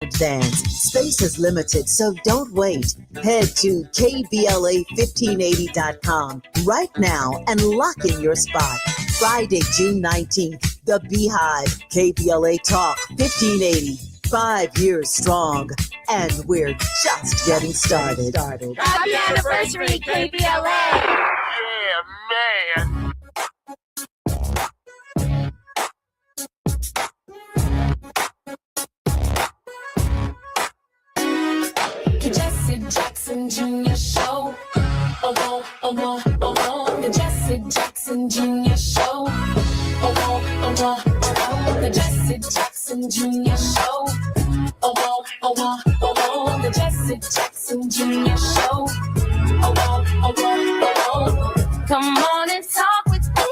Advance. Space is limited, so don't wait. Head to KBLA1580.com right now and lock in your spot. Friday, June 19th, The Beehive, KBLA Talk 1580. 5 years strong, and we're just getting started. Happy anniversary, KBLA! Yeah, man! Jesse Jackson Jr. Show. The Jesse Jackson Jr. Show. The Jesse Jackson Jr. Show. The Jesse Jackson Jr. Show. Come on and talk with me.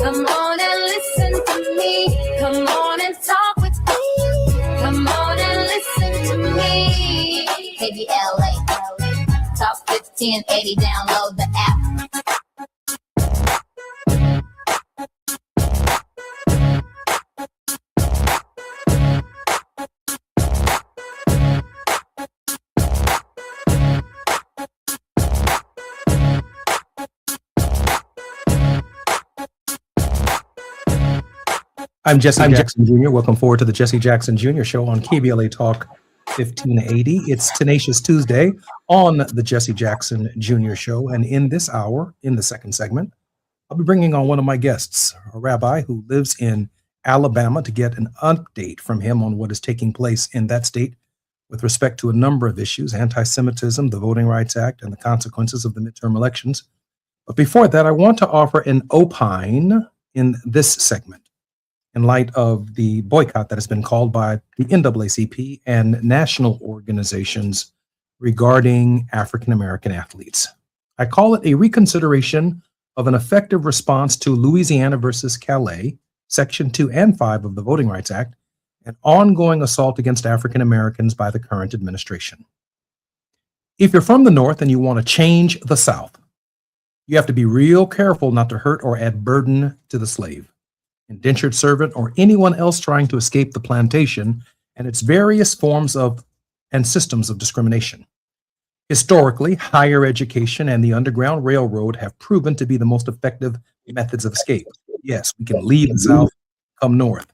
Come on and listen to me. Come on and talk with me. Come on and listen to me. KBLA, Talk 1580, download the app. I'm Jesse Jackson Jr. Welcome forward to the Jesse Jackson Jr. Show on KBLA Talk 1580. It's Tenacious Tuesday on the Jesse Jackson Jr. Show. And in this hour, in the second segment, I'll be bringing on one of my guests, a rabbi who lives in Alabama, to get an update from him on what is taking place in that state with respect to a number of issues: anti-Semitism, the Voting Rights Act, and the consequences of the midterm elections. But before that, I want to offer an opine in this segment in light of the boycott that has been called by the NAACP and national organizations regarding African-American athletes. I call it a reconsideration of an effective response to Louisiana versus Calais, Section 2 and 5 of the Voting Rights Act, an ongoing assault against African Americans by the current administration. If you're from the North and you want to change the South, you have to be real careful not to hurt or add burden to the slave, indentured servant, or anyone else trying to escape the plantation and its various forms of and systems of discrimination. Historically, higher education and the Underground Railroad have proven to be the most effective methods of escape. Yes, we can leave the South, come north.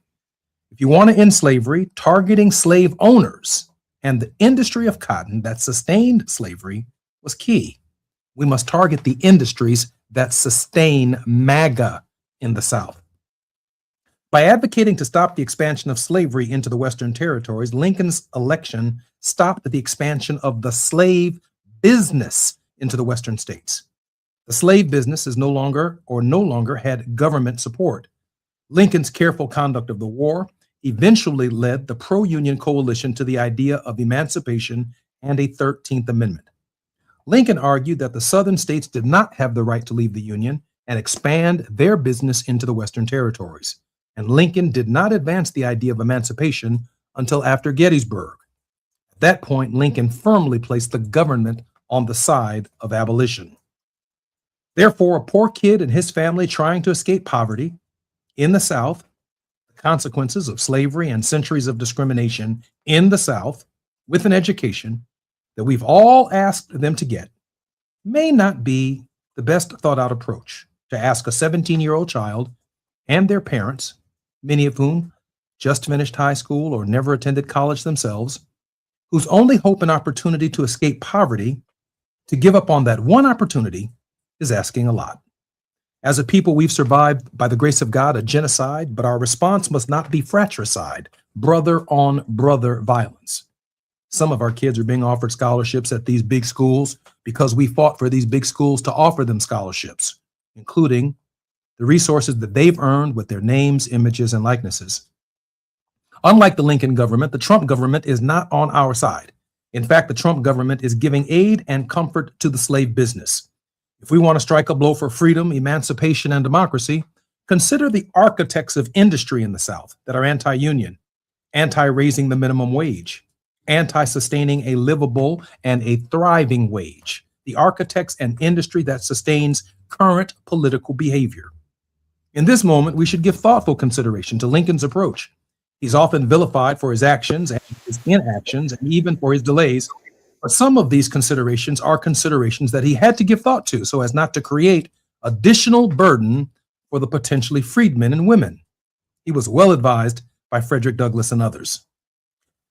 If you want to end slavery, targeting slave owners and the industry of cotton that sustained slavery was key. We must target the industries that sustain MAGA in the South. By advocating to stop the expansion of slavery into the Western territories, Lincoln's election stopped the expansion of the slave business into the Western states. The slave business is no longer had government support. Lincoln's careful conduct of the war eventually led the pro-union coalition to the idea of emancipation and a 13th Amendment. Lincoln argued that the Southern states did not have the right to leave the Union and expand their business into the Western territories. And Lincoln did not advance the idea of emancipation until after Gettysburg. At that point, Lincoln firmly placed the government on the side of abolition. Therefore, a poor kid and his family trying to escape poverty in the South, the consequences of slavery and centuries of discrimination in the South with an education that we've all asked them to get, may not be the best thought out approach to ask a 17-year-old child and their parents, many of whom just finished high school or never attended college themselves, whose only hope and opportunity to escape poverty, to give up on that one opportunity is asking a lot. As a people, we've survived, by the grace of God, a genocide, but our response must not be fratricide, brother on brother violence. Some of our kids are being offered scholarships at these big schools because we fought for these big schools to offer them scholarships, including the resources that they've earned with their names, images, and likenesses. Unlike the Lincoln government, the Trump government is not on our side. In fact, the Trump government is giving aid and comfort to the slave business. If we want to strike a blow for freedom, emancipation, and democracy, consider the architects of industry in the South that are anti-union, anti-raising the minimum wage, anti-sustaining a livable and a thriving wage, the architects and industry that sustains current political behavior. In this moment, we should give thoughtful consideration to Lincoln's approach. He's often vilified for his actions and his inactions, and even for his delays. But some of these considerations are considerations that he had to give thought to so as not to create additional burden for the potentially freed men and women. He was well advised by Frederick Douglass and others.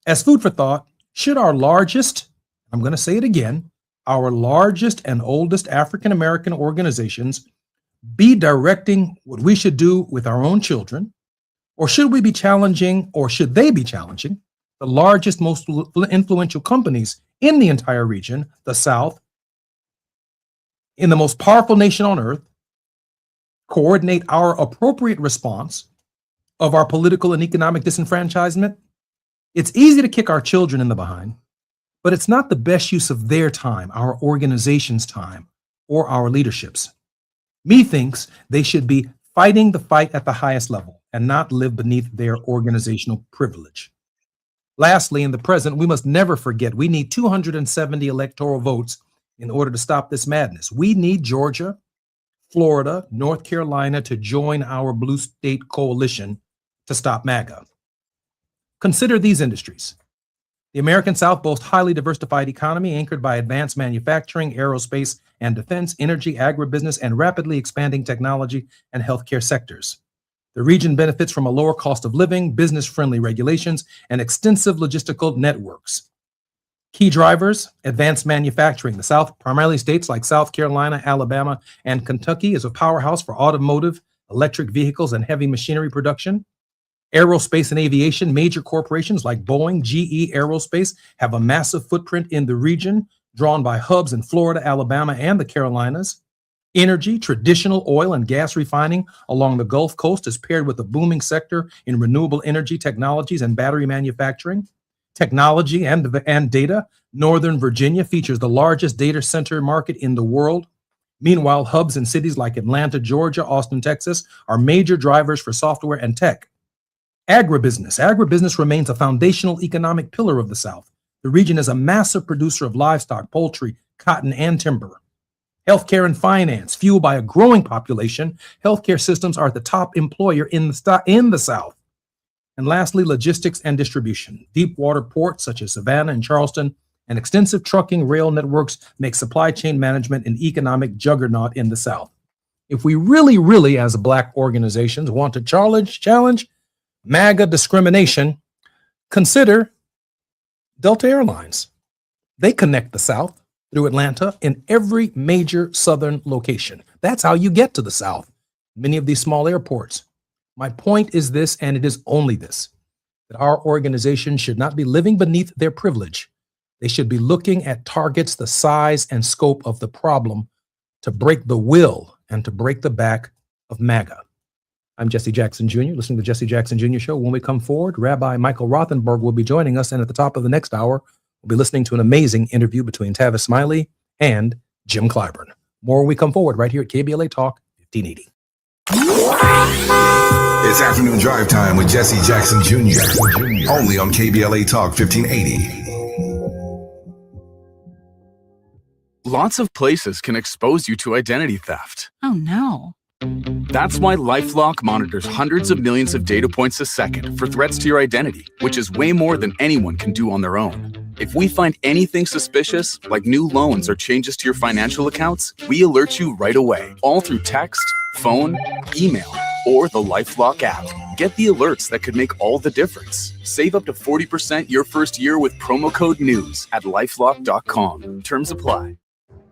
As food for thought, should our largest, I'm going to say it again, our largest and oldest African American organizations be directing what we should do with our own children? Or should we be challenging, or should they be challenging, the largest, most influential companies in the entire region, the South, in the most powerful nation on earth, coordinate our appropriate response of our political and economic disenfranchisement? It's easy to kick our children in the behind, but it's not the best use of their time, our organization's time, or our leadership's. Methinks they should be fighting the fight at the highest level and not live beneath their organizational privilege. Lastly, in the present, we must never forget we need 270 electoral votes in order to stop this madness. We need Georgia, Florida, North Carolina to join our blue state coalition to stop MAGA. Consider these industries. The American South boasts highly diversified economy anchored by advanced manufacturing, aerospace and defense, energy, agribusiness, and rapidly expanding technology and healthcare sectors. The region benefits from a lower cost of living, business-friendly regulations, and extensive logistical networks. Key drivers: advanced manufacturing. The South, primarily states like South Carolina, Alabama, and Kentucky, is a powerhouse for automotive, electric vehicles, and heavy machinery production. Aerospace and aviation. Major corporations like Boeing, GE Aerospace have a massive footprint in the region, drawn by hubs in Florida, Alabama, and the Carolinas. Energy, traditional oil and gas refining along the Gulf Coast is paired with a booming sector in renewable energy technologies and battery manufacturing. Technology and data. Northern Virginia features the largest data center market in the world. Meanwhile, hubs in cities like Atlanta, Georgia, Austin, Texas are major drivers for software and tech. Agribusiness. Agribusiness remains a foundational economic pillar of the South. The region is a massive producer of livestock, poultry, cotton, and timber. Healthcare and finance. Fueled by a growing population, healthcare systems are the top employer in the South. And lastly, logistics and distribution. Deep water ports such as Savannah and Charleston and extensive trucking rail networks make supply chain management an economic juggernaut in the South. If we really, as Black organizations want to challenge MAGA discrimination, consider Delta Airlines. They connect the South through Atlanta in every major Southern location. That's how you get to the South, many of these small airports. My point is this, and it is only this, that our organization should not be living beneath their privilege. They should be looking at targets the size and scope of the problem to break the will and to break the back of MAGA. I'm Jesse Jackson Jr., listening to the Jesse Jackson Jr. Show. When we come forward, Rabbi Michael Rothenberg will be joining us, and at the top of the next hour, we'll be listening to an amazing interview between Tavis Smiley and Jim Clyburn. More when we come forward right here at KBLA Talk 1580. It's afternoon drive time with Jesse Jackson Jr. Only on KBLA Talk 1580. Lots of places can expose you to identity theft. Oh no. That's why LifeLock monitors hundreds of millions of data points a second for threats to your identity, which is way more than anyone can do on their own. If we find anything suspicious, like new loans or changes to your financial accounts, we alert you right away, all through text, phone, email, or the LifeLock app. Get the alerts that could make all the difference. Save up to 40% your first year with promo code NEWS at lifelock.com. Terms apply.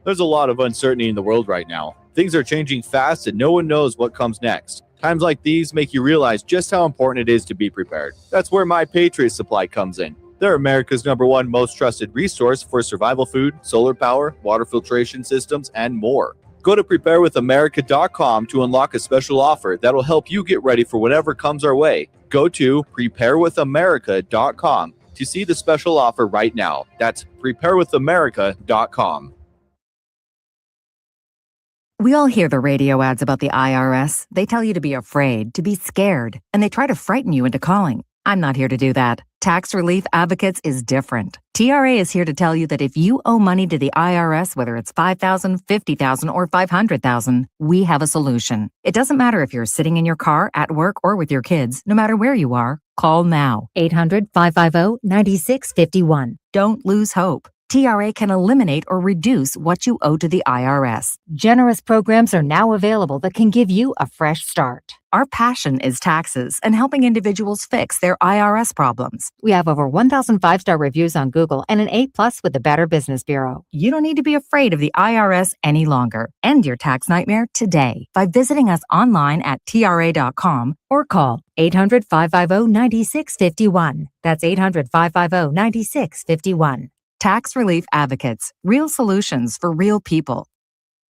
There's a lot of uncertainty in the world right now. Things are changing fast and no one knows what comes next. Times like these make you realize just how important it is to be prepared. That's where My Patriot Supply comes in. They're America's #1 most trusted resource for survival food, solar power, water filtration systems, and more. Go to preparewithamerica.com to unlock a special offer that'll help you get ready for whatever comes our way. Go to preparewithamerica.com to see the special offer right now. That's preparewithamerica.com. We all hear the radio ads about the IRS. They tell you to be afraid, to be scared, and they try to frighten you into calling. I'm not here to do that. Tax Relief Advocates is different. TRA is here to tell you that if you owe money to the IRS, whether it's $5,000, $50,000, or $500,000, we have a solution. It doesn't matter if you're sitting in your car, at work, or with your kids. No matter where you are, call now. 800-550-9651. Don't lose hope. TRA can eliminate or reduce what you owe to the IRS. Generous programs are now available that can give you a fresh start. Our passion is taxes and helping individuals fix their IRS problems. We have over 1,000 5-star reviews on Google and an A+ with the Better Business Bureau. You don't need to be afraid of the IRS any longer. End your tax nightmare today by visiting us online at TRA.com or call 800-550-9651. That's 800-550-9651. Tax Relief Advocates. Real solutions for real people.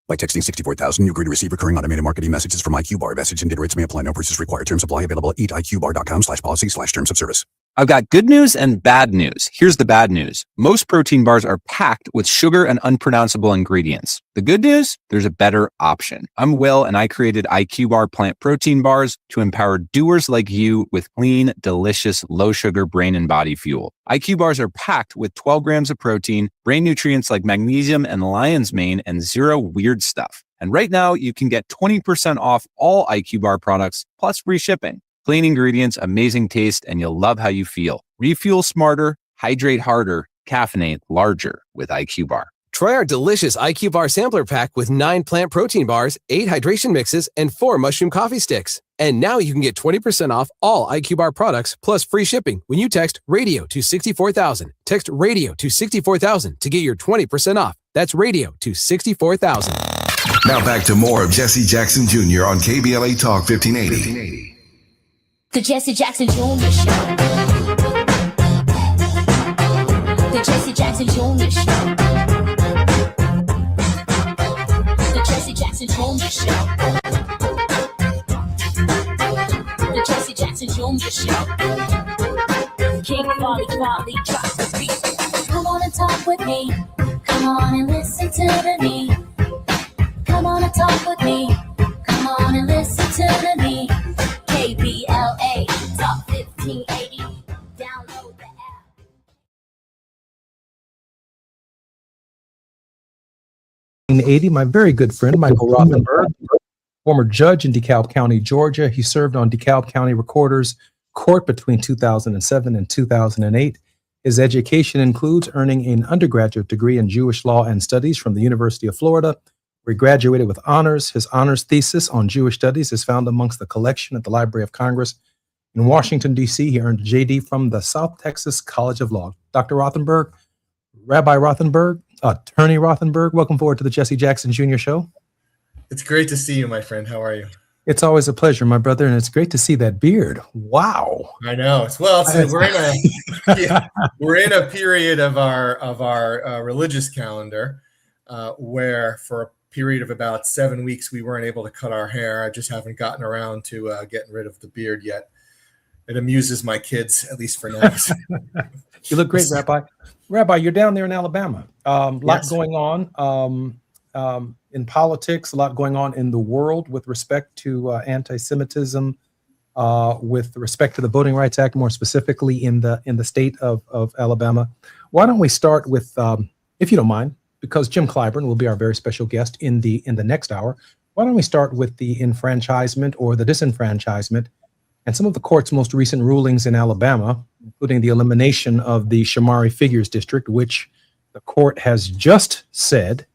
By texting 64,000, you agree to receive recurring automated marketing messages from IQ Bar. Message and data rates may apply. No purchase required. Terms apply. Available at eatiqbar.com/policy/terms of service. I've got good news and bad news. Here's the bad news. Most protein bars are packed with sugar and unpronounceable ingredients. The good news? There's a better option. I'm Will, and I created IQ Bar plant protein bars to empower doers like you with clean, delicious, low-sugar brain and body fuel. IQ Bars are packed with 12 grams of protein, brain nutrients like magnesium and lion's mane, and zero weird stuff. And right now, you can get 20% off all IQ Bar products, plus free shipping. Clean ingredients, amazing taste, and you'll love how you feel. Refuel smarter, hydrate harder, caffeinate larger with IQ Bar. Try our delicious IQ Bar sampler pack with 9 plant protein bars, 8 hydration mixes, and 4 mushroom coffee sticks. And now you can get 20% off all IQ Bar products plus free shipping when you text radio to 64,000. Text radio to 64,000 to get your 20% off. That's radio to 64,000. Now back to more of Jesse Jackson Jr. on KBLA Talk 1580. The Jesse Jackson Jr. Show. The Jesse Jackson Jr. Show. The Jesse Jackson Jr. Show. The Jesse Jackson Jr. Show. King Polly Polly drops the beat. Come on and talk with me. Come on and listen to me. Come on and talk with me. Come on and listen to me. KBLA Talk 1580. Download the app. 1980, my very good friend, Michael Rothenberg, former judge in DeKalb County, Georgia. He served on DeKalb County Recorder's Court between 2007 and 2008. His education includes earning an undergraduate degree in Jewish Law and Studies from the University of Florida, where he graduated with honors. His honors thesis on Jewish studies is found amongst the collection at the Library of Congress. In Washington, D.C., he earned a J.D. from the South Texas College of Law. Dr. Rothenberg, Rabbi Rothenberg, Attorney Rothenberg, welcome forward to the Jesse Jackson Jr. Show. It's great to see you, my friend. How are you? It's always a pleasure, my brother, and it's great to see that beard. Wow. I know. We're in a period of our religious calendar where for a period of about 7 weeks we weren't able to cut our hair. I just haven't gotten around to getting rid of the beard yet. It amuses my kids, at least for now. You look great, Rabbi. Rabbi, you're down there in Alabama. Lot Yes. going on in politics, a lot going on in the world with respect to anti-Semitism, with respect to the Voting Rights Act, more specifically in the state of Alabama. Why don't we start with, if you don't mind, because Jim Clyburn will be our very special guest in the next hour, why don't we start with the enfranchisement or the disenfranchisement and some of the court's most recent rulings in Alabama, including the elimination of the Shamari Figures District, which the court has just said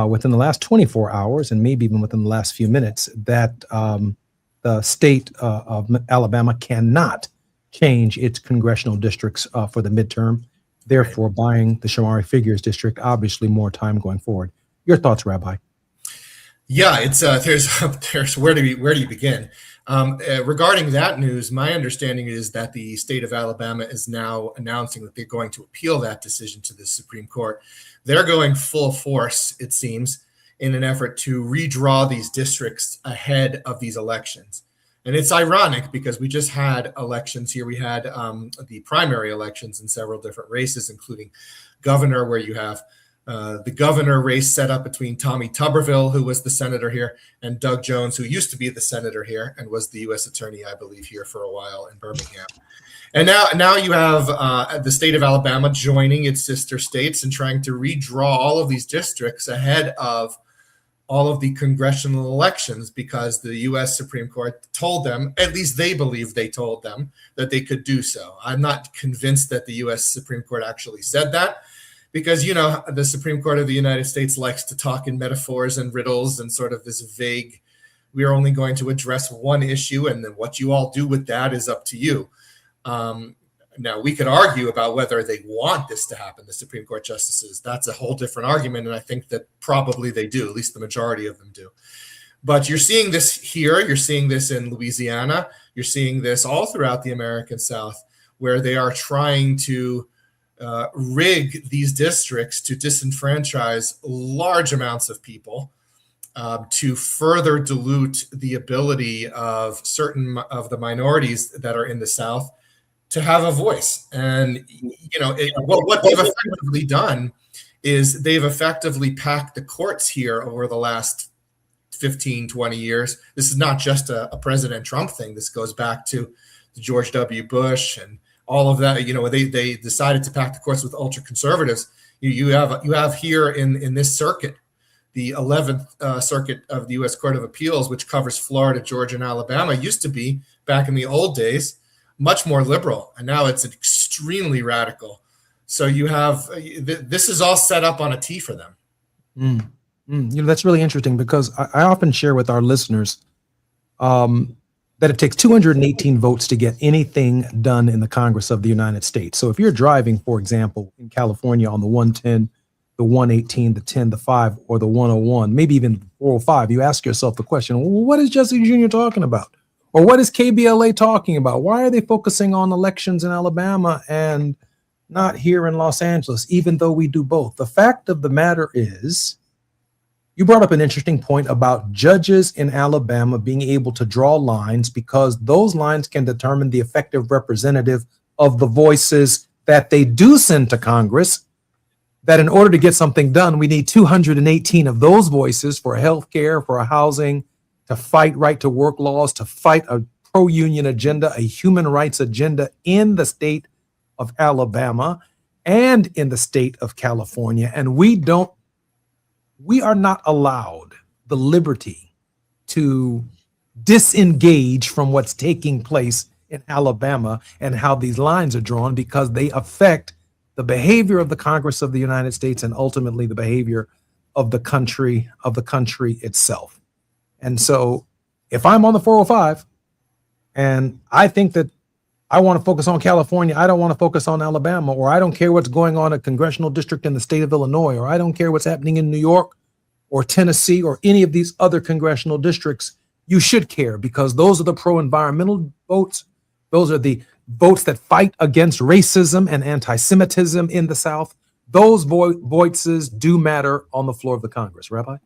within the last 24 hours and maybe even within the last few minutes that the state of Alabama cannot change its congressional districts for the midterm, therefore buying the Shamari Figures District obviously more time going forward. Your thoughts, Rabbi? Yeah, it's there's where do you begin? Regarding that news, my understanding is that the state of Alabama is now announcing that they're going to appeal that decision to the Supreme Court. They're going full force, it seems, in an effort to redraw these districts ahead of these elections. And it's ironic because we just had elections here. We had the primary elections in several different races, including governor, where you have the governor race set up between Tommy Tuberville, who was the senator here, and Doug Jones, who used to be the senator here and was the U.S. attorney, I believe, here for a while in Birmingham. And now you have the state of Alabama joining its sister states and trying to redraw all of these districts ahead of all of the congressional elections because the U.S. Supreme Court told them, at least they believe they told them, that they could do so. I'm not convinced that the U.S. Supreme Court actually said that because, you know, the Supreme Court of the United States likes to talk in metaphors and riddles and sort of this vague, we are only going to address one issue and then what you all do with that is up to you. Now, we could argue about whether they want this to happen, the Supreme Court justices. That's a whole different argument, and I think that probably they do, at least the majority of them do. But you're seeing this here. You're seeing this in Louisiana. You're seeing this all throughout the American South, where they are trying to rig these districts to disenfranchise large amounts of people, to further dilute the ability of certain of the minorities that are in the South to have a voice. And, you know, what they've effectively done is they've effectively packed the courts here over the last 15, 20 years. This is not just a President Trump thing. This goes back to George W. Bush and all of that. You know, they decided to pack the courts with ultra conservatives. You have here in this circuit, the 11th Circuit of the U.S. Court of Appeals, which covers Florida, Georgia, and Alabama, used to be, back in the old days, much more liberal, and now it's extremely radical. So you have this is all set up on a tee for them. You know, that's really interesting because I often share with our listeners that it takes 218 votes to get anything done in the Congress of the United States. So if you're driving, for example, in California on the 110, the 118, the 10, the 5, or the 101, maybe even the 405, you ask yourself the question, well, what is Jesse Jr. talking about? Or what is KBLA talking about? Why are they focusing on elections in Alabama and not here in Los Angeles, even though we do both? The fact of the matter is, you brought up an interesting point about judges in Alabama being able to draw lines because those lines can determine the effective representative of the voices that they do send to Congress, that in order to get something done, we need 218 of those voices for healthcare, for housing, to fight right to work laws, to fight a pro-union agenda, a human rights agenda in the state of Alabama and in the state of California. And we are not allowed the liberty to disengage from what's taking place in Alabama and how these lines are drawn because they affect the behavior of the Congress of the United States and ultimately the behavior of the country itself. And so if I'm on the 405 and I think that I want to focus on California, I don't want to focus on Alabama, or I don't care what's going on in a congressional district in the state of Illinois, or I don't care what's happening in New York or Tennessee or any of these other congressional districts, you should care because those are the pro-environmental votes. Those are the votes that fight against racism and anti-Semitism in the South. Those voices do matter on the floor of the Congress, Rabbi?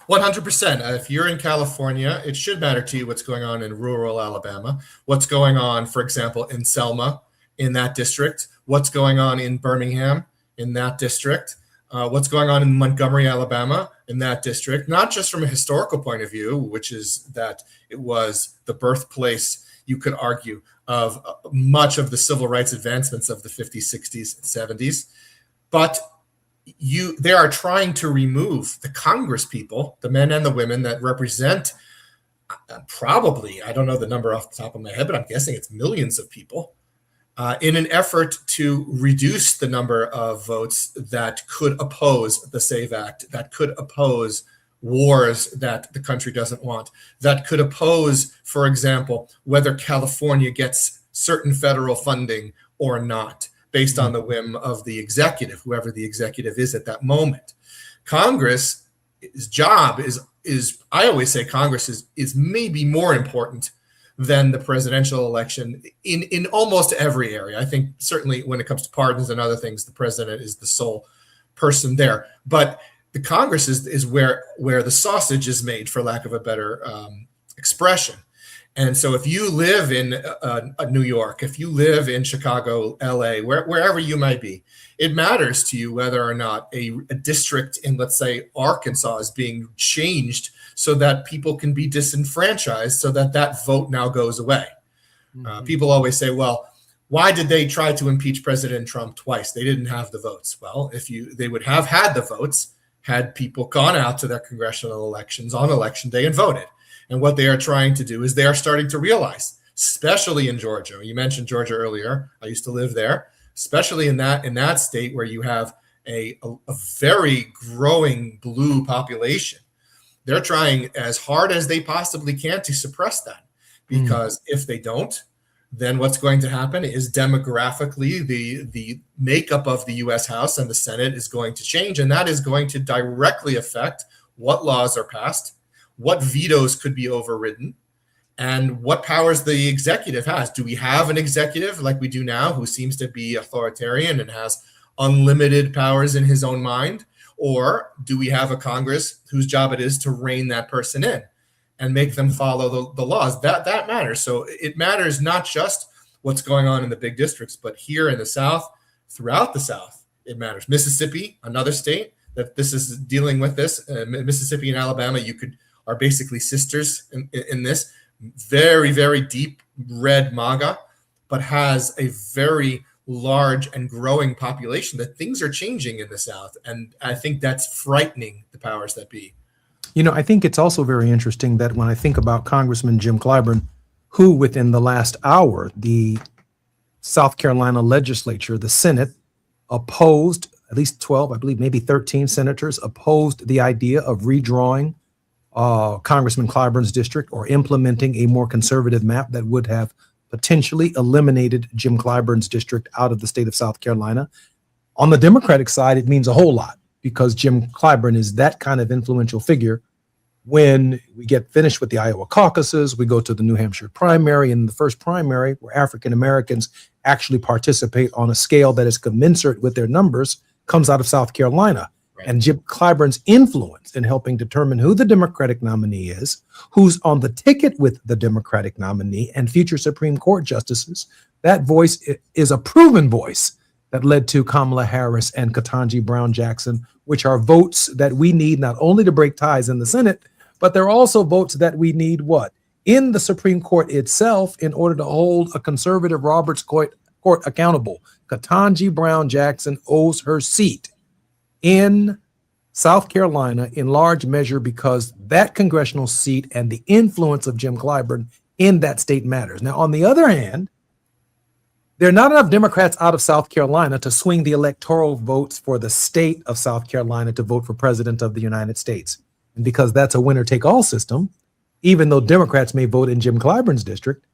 100%. If you're in California, it should matter to you what's going on in rural Alabama, what's going on, for example, in Selma, in that district, what's going on in Birmingham, in that district, what's going on in Montgomery, Alabama, in that district, not just from a historical point of view, which is that it was the birthplace, you could argue, of much of the civil rights advancements of the 50s, 60s, and 70s, but they are trying to remove the Congress people, the men and the women that represent probably, I don't know the number off the top of my head, but I'm guessing it's millions of people, in an effort to reduce the number of votes that could oppose the SAVE Act, that could oppose wars that the country doesn't want, that could oppose, for example, whether California gets certain federal funding or not, based on the whim of the executive, whoever the executive is at that moment. Congress's job is I always say Congress is maybe more important than the presidential election in almost every area. I think certainly when it comes to pardons and other things, the president is the sole person there. But the Congress is where the sausage is made, for lack of a better expression. And so if you live in New York, if you live in Chicago, LA, wherever you might be, it matters to you whether or not a district in, let's say, Arkansas is being changed so that people can be disenfranchised, so that vote now goes away. People always say, well, why did they try to impeach President Trump twice? They didn't have the votes. Well, they would have had the votes had people gone out to their congressional elections on election day and voted. And what they are trying to do is they are starting to realize, especially in Georgia. You mentioned Georgia earlier. I used to live there, especially in that state where you have a very growing blue population. They're trying as hard as they possibly can to suppress that, because if they don't, then what's going to happen is demographically the makeup of the U.S. House and the Senate is going to change, and that is going to directly affect what laws are passed, what vetoes could be overridden, and what powers the executive has. Do we have an executive like we do now who seems to be authoritarian and has unlimited powers in his own mind? Or do we have a Congress whose job it is to rein that person in and make them follow the laws? That matters. So it matters not just what's going on in the big districts, but here in the South, throughout the South, it matters. Mississippi, another state that this is dealing with this, Mississippi and Alabama, are basically sisters in this. Very, very deep red MAGA, but has a very large and growing population, that things are changing in the South. And I think that's frightening the powers that be. I think it's also very interesting that when I think about Congressman Jim Clyburn, who within the last hour, the South Carolina legislature, the Senate, opposed, at least 12, I believe maybe 13 senators opposed the idea of redrawing Congressman Clyburn's district, or implementing a more conservative map that would have potentially eliminated Jim Clyburn's district out of the state of South Carolina. On the Democratic side, it means a whole lot, because Jim Clyburn is that kind of influential figure. When we get finished with the Iowa caucuses, we go to the New Hampshire primary, and the first primary, where African Americans actually participate on a scale that is commensurate with their numbers, comes out of South Carolina. And Jim Clyburn's influence in helping determine who the Democratic nominee is, who's on the ticket with the Democratic nominee, and future Supreme Court justices, that voice is a proven voice that led to Kamala Harris and Ketanji Brown Jackson, which are votes that we need not only to break ties in the Senate, but they're also votes that we need in the Supreme Court itself, in order to hold a conservative Roberts Court accountable. Ketanji Brown Jackson owes her seat in South Carolina in large measure because that congressional seat and the influence of Jim Clyburn in that state matters. Now, on the other hand, there are not enough Democrats out of South Carolina to swing the electoral votes for the state of South Carolina to vote for president of the United States. And because that's a winner-take-all system, even though Democrats may vote in Jim Clyburn's district,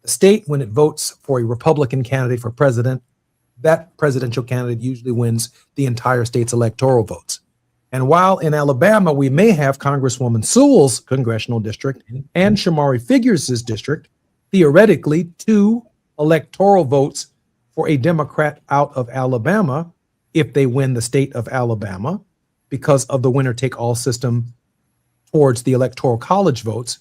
the state, when it votes for a Republican candidate for president, that presidential candidate usually wins the entire state's electoral votes. And while in Alabama, we may have Congresswoman Sewell's congressional district and Shamari Figures' district, theoretically 2 electoral votes for a Democrat out of Alabama if they win the state of Alabama, because of the winner-take-all system towards the electoral college votes.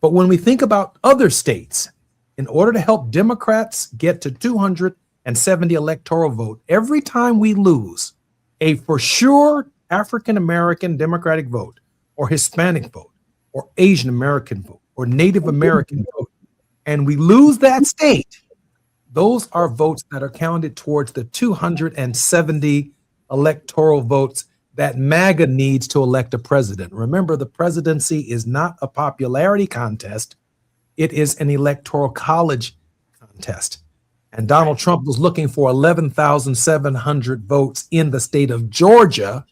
But when we think about other states, in order to help Democrats get to 270 electoral vote, every time we lose a for sure African-American Democratic vote, or Hispanic vote, or Asian American vote, or Native American vote, and we lose that state, those are votes that are counted towards the 270 electoral votes that MAGA needs to elect a president. Remember, the presidency is not a popularity contest. It is an electoral college contest. And Donald Trump was looking for 11,700 votes in the state of Georgia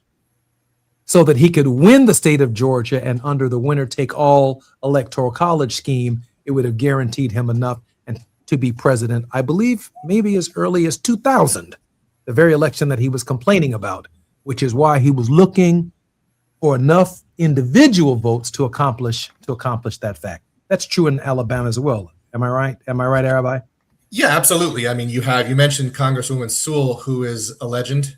so that he could win the state of Georgia. And under the winner-take-all electoral college scheme, it would have guaranteed him enough and to be president, I believe, maybe as early as 2000, the very election that he was complaining about, which is why he was looking for enough individual votes to accomplish that fact. That's true in Alabama as well. Am I right? Am I right, Rabbi? Yeah, absolutely. I mean, you mentioned Congresswoman Sewell, who is a legend.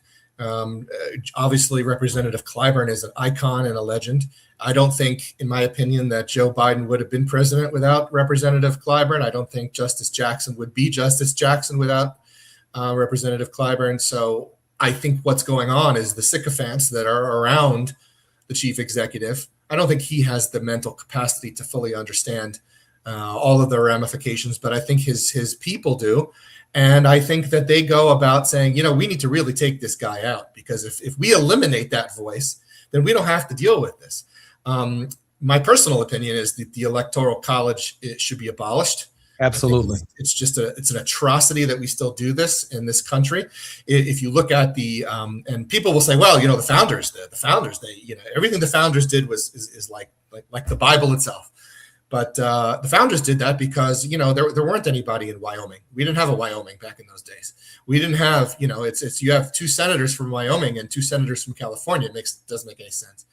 Obviously, Representative Clyburn is an icon and a legend. I don't think, in my opinion, that Joe Biden would have been president without Representative Clyburn. I don't think Justice Jackson would be Justice Jackson without Representative Clyburn. So I think what's going on is the sycophants that are around the chief executive. I don't think he has the mental capacity to fully understand all of the ramifications, but I think his people do. And I think that they go about saying, we need to really take this guy out, because if we eliminate that voice, then we don't have to deal with this. My personal opinion is that the Electoral College, it should be abolished. Absolutely. It's an atrocity that we still do this in this country. If you look at and people will say, well, the founders, everything the founders did is like the Bible itself. But the founders did that because, there weren't anybody in Wyoming. We didn't have a Wyoming back in those days. We didn't have, you have 2 senators from Wyoming and 2 senators from California. It doesn't make any sense.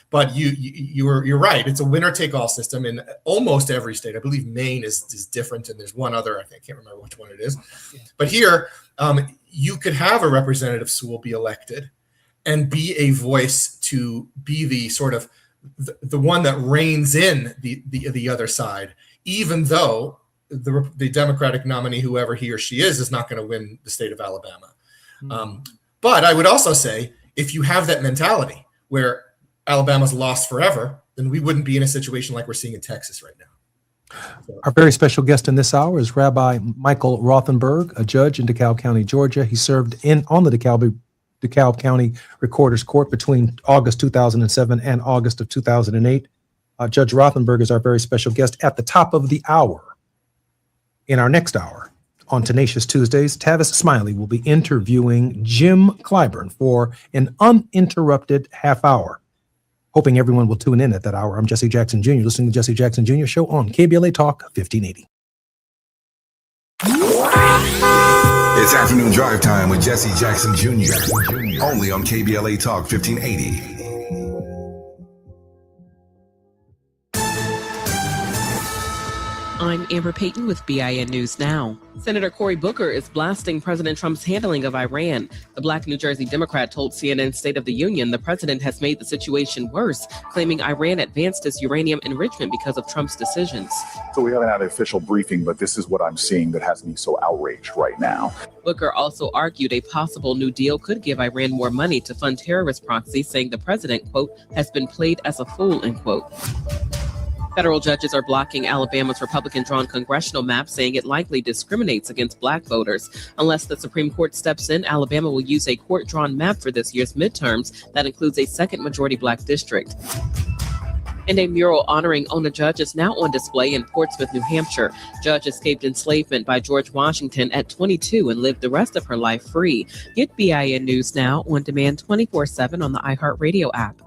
But you're right. It's a winner-take-all system in almost every state. I believe Maine is different, and there's one other. I can't remember which one it is. But here, you could have a Representative Sewell be elected and be a voice to be the sort of the one that reins in the other side, even though the Democratic nominee, whoever he or she is not going to win the state of Alabama. But I would also say, if you have that mentality where Alabama's lost forever, then we wouldn't be in a situation like we're seeing in Texas right now. So, our very special guest in this hour is Rabbi Michael Rothenberg, a judge in DeKalb County, Georgia. He served on the DeKalb County Recorder's Court between August 2007 and August of 2008. Judge Rothenberg is our very special guest at the top of the hour. In our next hour on Tenacious Tuesdays, Tavis Smiley will be interviewing Jim Clyburn for an uninterrupted half hour. Hoping everyone will tune in at that hour. I'm Jesse Jackson Jr., listening to the Jesse Jackson Jr. Show on KBLA Talk 1580. It's afternoon drive time with Jesse Jackson Jr. Only on KBLA Talk 1580. I'm Amber Payton with BIN News Now. Senator Cory Booker is blasting President Trump's handling of Iran. The Black New Jersey Democrat told CNN State of the Union the president has made the situation worse, claiming Iran advanced its uranium enrichment because of Trump's decisions. So we haven't had an official briefing, but this is what I'm seeing that has me so outraged right now. Booker also argued a possible new deal could give Iran more money to fund terrorist proxies, saying the president, quote, has been played as a fool, end quote. Federal judges are blocking Alabama's Republican-drawn congressional map, saying it likely discriminates against Black voters. Unless the Supreme Court steps in, Alabama will use a court-drawn map for this year's midterms that includes a second majority Black district. And a mural honoring Ona Judge is now on display in Portsmouth, New Hampshire. Judge escaped enslavement by George Washington at 22 and lived the rest of her life free. Get BIN News Now on demand 24/7 on the iHeartRadio app.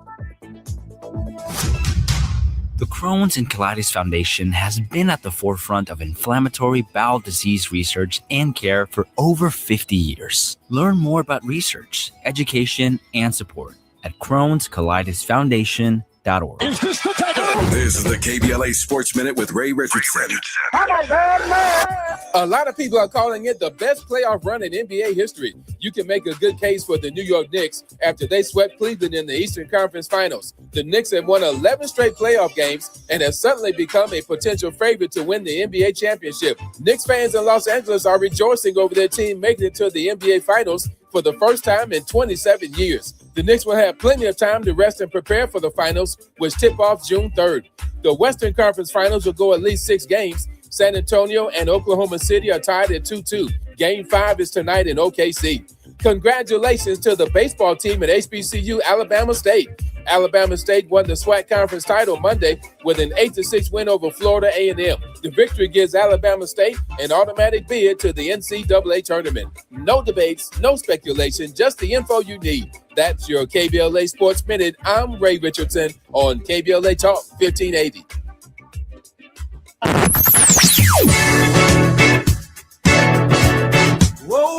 The Crohn's and Colitis Foundation has been at the forefront of inflammatory bowel disease research and care for over 50 years. Learn more about research, education, and support at Crohn'sColitisFoundation.org. This is the KBLA Sports Minute with Ray Richardson. A lot of people are calling it the best playoff run in NBA history. You can make a good case for the New York Knicks after they swept Cleveland in the Eastern Conference Finals. The Knicks have won 11 straight playoff games and have suddenly become a potential favorite to win the NBA championship. Knicks fans in Los Angeles are rejoicing over their team making it to the NBA Finals for the first time in 27 years. The Knicks will have plenty of time to rest and prepare for the finals, which tip off June 3rd. The Western Conference Finals will go at least 6 games. San Antonio and Oklahoma City are tied at 2-2. Game 5 is tonight in OKC. Congratulations to the baseball team at HBCU Alabama State. Alabama State won the SWAC conference title Monday with an 8-6 win over Florida A&M. The victory gives Alabama State an automatic bid to the NCAA tournament. No debates, no speculation, just the info you need. That's your KBLA Sports Minute. I'm Ray Richardson on KBLA Talk 1580. Whoa,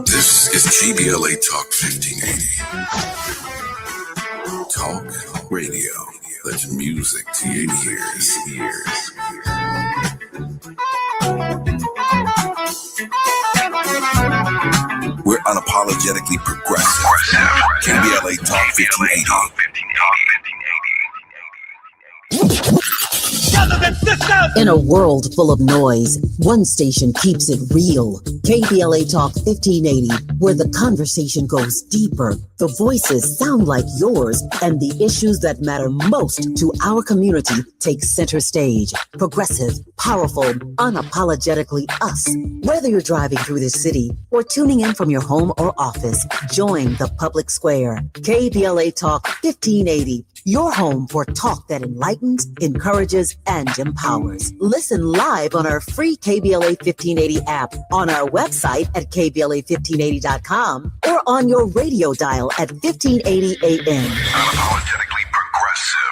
This is KBLA Talk 1580. Talk radio. That's music to your ears. We're unapologetically progressive. KBLA Talk 1580. In a world full of noise, one station keeps it real. KBLA Talk 1580, where the conversation goes deeper, the voices sound like yours, and the issues that matter most to our community take center stage. Progressive, powerful, unapologetically us. Whether you're driving through the city or tuning in from your home or office, join the public square. KBLA Talk 1580. Your home for talk that enlightens, encourages, and empowers. Listen live on our free KBLA 1580 app, on our website at KBLA1580.com, or on your radio dial at 1580 AM. Unapologetically progressive.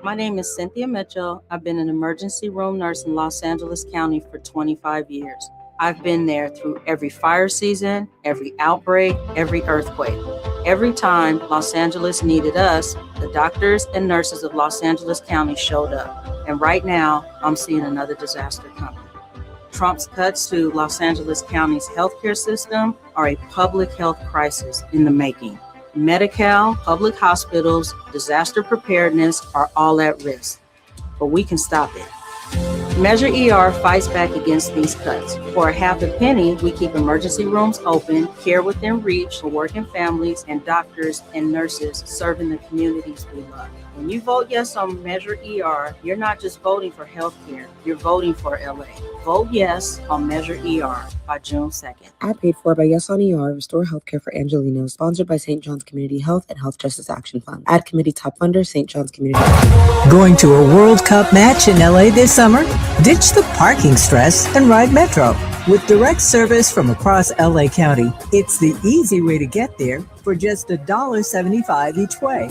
My name is Cynthia Mitchell. I've been an emergency room nurse in Los Angeles County for 25 years. I've been there through every fire season, every outbreak, every earthquake. Every time Los Angeles needed us, the doctors and nurses of Los Angeles County showed up. And right now, I'm seeing another disaster coming. Trump's cuts to Los Angeles County's healthcare system are a public health crisis in the making. Medi-Cal, public hospitals, disaster preparedness are all at risk, but we can stop it. Measure ER fights back against these cuts. For a half a penny, we keep emergency rooms open, care within reach for working families, and doctors and nurses serving the communities we love. When you vote yes on Measure ER, you're not just voting for healthcare, you're voting for LA. Vote yes on Measure ER by June 2nd. Ad paid for by Yes on ER, Restore Healthcare for Angelenos, sponsored by St. John's Community Health and Health Justice Action Fund. Ad committee top funder, St. John's Community Health. Going to a World Cup match in LA this summer? Ditch the parking stress and ride Metro. With direct service from across LA County, it's the easy way to get there for just $1.75 each way.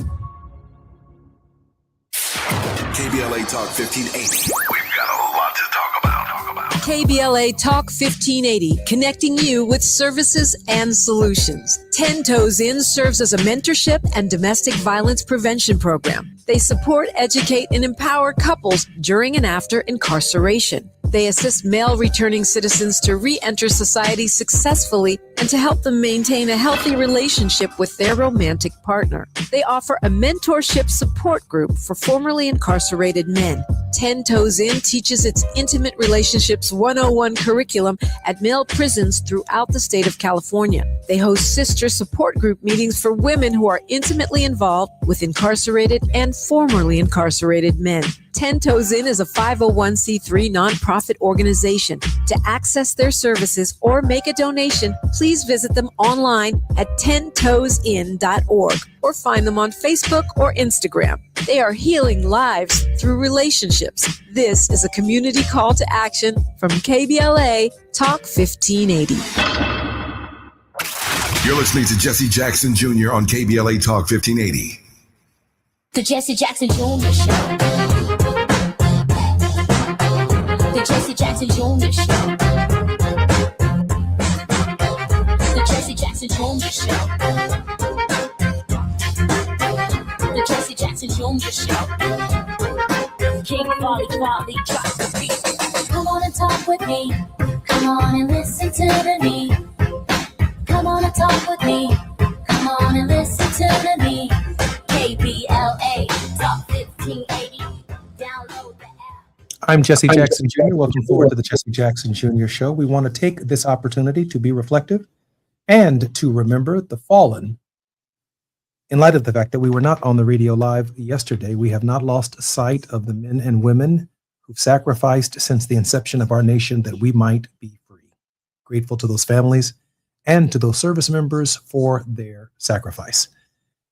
KBLA Talk 1580. We've got a lot to talk about. KBLA Talk 1580, connecting you with services and solutions. 10 Toes In serves as a mentorship and domestic violence prevention program. They support, educate, and empower couples during and after incarceration. They assist male returning citizens to re-enter society successfully and to help them maintain a healthy relationship with their romantic partner. They offer a mentorship support group for formerly incarcerated men. 10 Toes In teaches its Intimate Relationships 101 curriculum at male prisons throughout the state of California. They host sister support group meetings for women who are intimately involved with incarcerated and formerly incarcerated men. 10 Toes In is a 501c3 nonprofit organization. To access their services or make a donation, please visit them online at 10toesin.org or find them on Facebook or Instagram. They are healing lives through relationships. This is a community call to action from KBLA Talk 1580. You're listening to Jesse Jackson Jr. on KBLA Talk 1580. The Jesse Jackson Jr. Show. The Jesse Jackson Jr. Show. The Jesse Jackson Jr. Show. The Jesse Jackson Jr. Show. King Volley, drop the beat. Come on and talk with me. Come on and listen to me. Come on and talk with me. Come on and listen to me. KBLA Talk 1580. Download the app. I'm Jesse Jackson Jr. Welcome forward to the Jesse Jackson Jr. Show. We want to take this opportunity to be reflective and to remember the fallen. In light of the fact that we were not on the radio live yesterday, we have not lost sight of the men and women who've sacrificed since the inception of our nation that we might be free. Grateful to those families and to those service members for their sacrifice.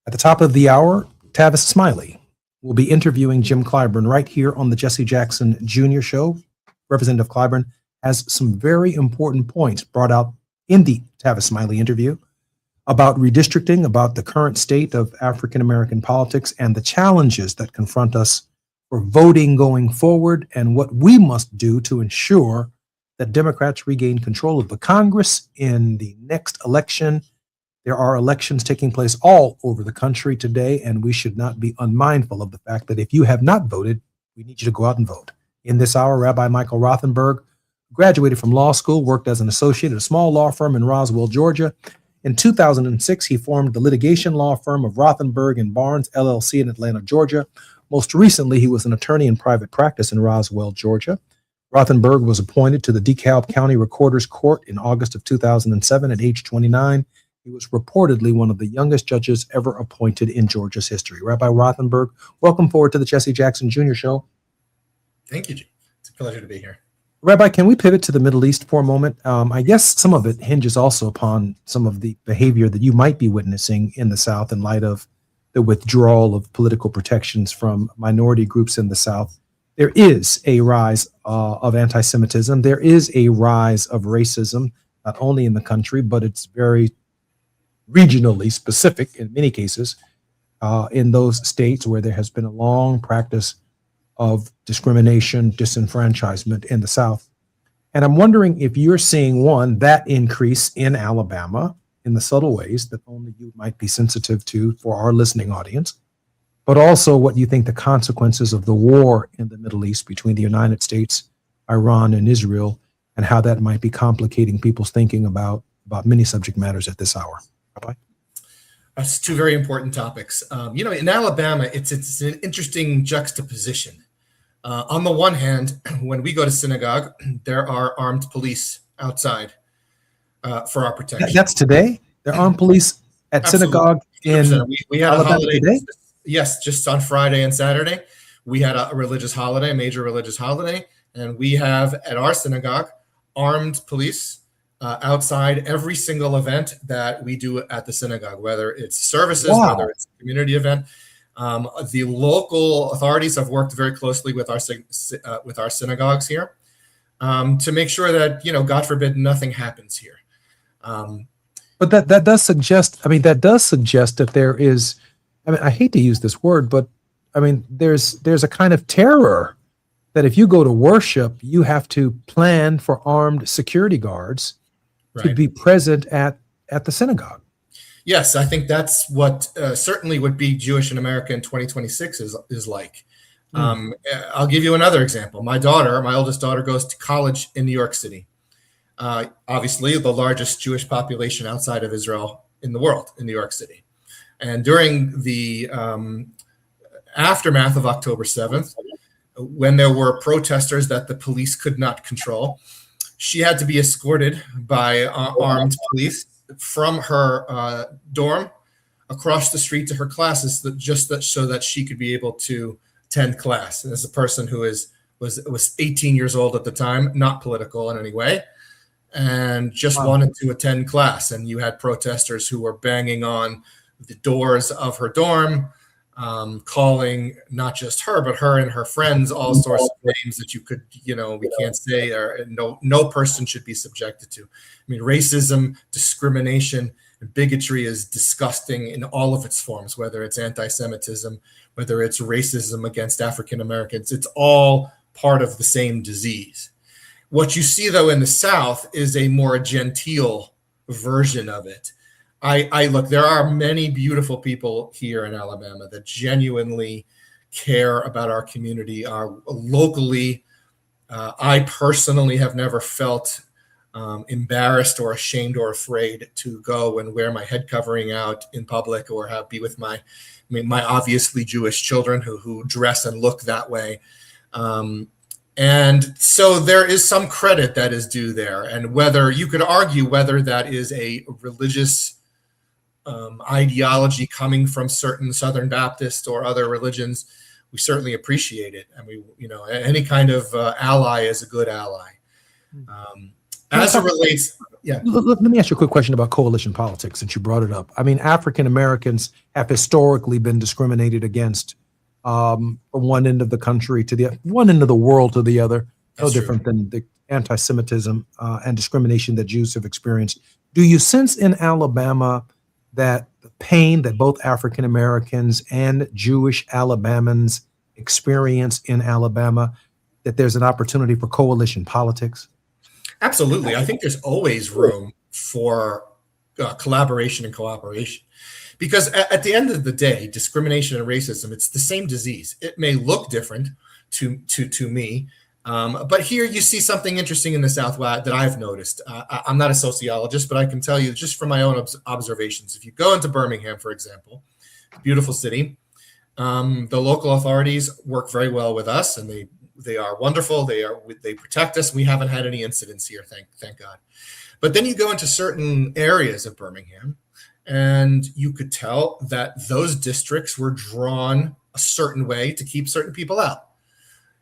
At the top of the hour, Tavis Smiley will be interviewing Jim Clyburn right here on the Jesse Jackson Jr. Show. Representative Clyburn has some very important points brought out in the Tavis Smiley interview about redistricting, about the current state of African American politics and the challenges that confront us for voting going forward, and what we must do to ensure that Democrats regain control of the Congress in the next election. There are elections taking place all over the country today, and we should not be unmindful of the fact that if you have not voted, we need you to go out and vote. In this hour, Rabbi Michael Rothenberg graduated from law school, worked as an associate at a small law firm in Roswell, Georgia. In 2006, he formed the litigation law firm of Rothenberg and Barnes, LLC in Atlanta, Georgia. Most recently, he was an attorney in private practice in Roswell, Georgia. Rothenberg was appointed to the DeKalb County Recorder's Court in August of 2007 at age 29. He was reportedly one of the youngest judges ever appointed in Georgia's history. Rabbi Rothenberg, welcome forward to the Jesse Jackson Jr. Show. Thank you, Jim. It's a pleasure to be here. Rabbi, can we pivot to the Middle East for a moment? I guess some of it hinges also upon some of the behavior that you might be witnessing in the South in light of the withdrawal of political protections from minority groups in the South. There is a rise of anti-Semitism. There is a rise of racism, not only in the country, but it's very regionally specific in many cases in those states where there has been a long practice of discrimination, disenfranchisement in the South. And I'm wondering if you're seeing, one, that increase in Alabama in the subtle ways that only you might be sensitive to for our listening audience, but also what you think the consequences of the war in the Middle East between the United States, Iran, and Israel, and how that might be complicating people's thinking about many subject matters at this hour. Rabbi? That's two very important topics. In Alabama, it's an interesting juxtaposition. On the one hand, when we go to synagogue, there are armed police outside for our protection. That's today? There are armed police at Absolutely. synagogue in we had Alabama a holiday today? Yes, just on Friday and Saturday. We had a religious holiday, a major religious holiday, and we have at our synagogue armed police outside every single event that we do at the synagogue, whether it's services, Wow. whether it's a community event. The local authorities have worked very closely with our synagogues here to make sure that, God forbid, nothing happens here. But that does suggest, that there is, I hate to use this word, but there's a kind of terror that if you go to worship, you have to plan for armed security guards to be present at the synagogue. Yes, I think that's what certainly would be Jewish in America in 2026 is like. I'll give you another example. My oldest daughter, goes to college in New York City. Obviously, the largest Jewish population outside of Israel in the world, in New York City. And during the aftermath of October 7th, when there were protesters that the police could not control, she had to be escorted by armed police from her dorm across the street to her classes, so that she could be able to attend class. And as a person who was 18 years old at the time, not political in any way, and just wanted to attend class. And you had protesters who were banging on the doors of her dorm, calling not just her, but her and her friends all sorts of names that we can't say, or no person should be subjected to. Racism, discrimination, and bigotry is disgusting in all of its forms, whether it's anti-Semitism, whether it's racism against African Americans. It's all part of the same disease. What you see, though, in the South is a more genteel version of it. I look, there are many beautiful people here in Alabama that genuinely care about our community, are locally. I personally have never felt embarrassed or ashamed or afraid to go and wear my head covering out in public, or be with my obviously Jewish children who dress and look that way. And so there is some credit that is due there. And whether you could argue whether that is a religious ideology coming from certain Southern Baptists or other religions, we certainly appreciate it. And we, any kind of ally is a good ally. As it relates, Let me ask you a quick question about coalition politics, since you brought it up. I mean, African Americans have historically been discriminated against from one end of the country to the one end of the world to the other. No different than the anti-Semitism and discrimination that Jews have experienced. Do you sense in Alabama that the pain that both African Americans and Jewish Alabamans experience in Alabama, that there's an opportunity for coalition politics? Absolutely. I think there's always room for collaboration and cooperation, because at the end of the day, discrimination and racism, it's the same disease. It may look different to me, but here you see something interesting in the South that I've noticed. I'm not a sociologist, but I can tell you just from my own observations. If you go into Birmingham, for example, beautiful city, the local authorities work very well with us, and they are wonderful. They protect us. We haven't had any incidents here, thank God. But then you go into certain areas of Birmingham, and you could tell that those districts were drawn a certain way to keep certain people out.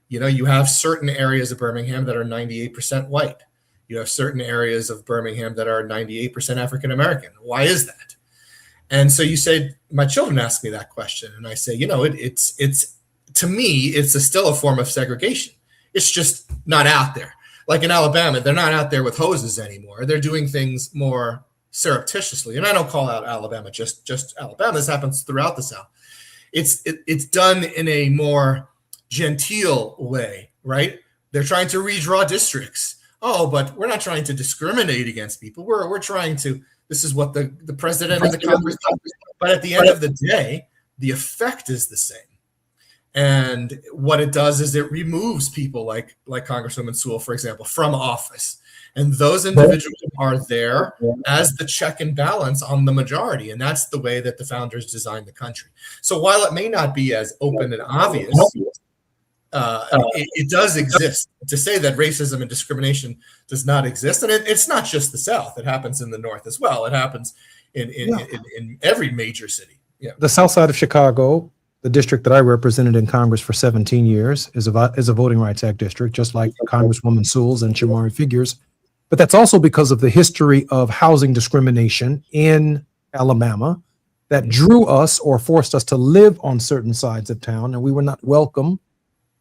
You have certain areas of Birmingham that are 98% white. You have certain areas of Birmingham that are 98% African American. Why is that? And so you say, my children ask me that question, and I say, it's to me, it's still a form of segregation. It's just not out there. Like in Alabama, they're not out there with hoses anymore. They're doing things more surreptitiously. And I don't call out Alabama just Alabama. This happens throughout the South. It's done in a more genteel way, right? They're trying to redraw districts. Oh, but we're not trying to discriminate against people. We're trying to. This is what the president and the Congress does. But at the end of the day, the effect is the same. And what it does is it removes people like Congresswoman Sewell, for example, from office. And those individuals are there as the check and balance on the majority. And that's the way that the founders designed the country. So while it may not be as open and obvious, it does exist. To say that racism and discrimination does not exist, and it's not just the South. It happens in the North as well. It happens in every major city. Yeah. The South Side of Chicago, the district that I represented in Congress for 17 years, is a Voting Rights Act district, just like Congresswoman Sewell's and Shamari Figure's. But that's also because of the history of housing discrimination in Alabama that drew us or forced us to live on certain sides of town, and we were not welcome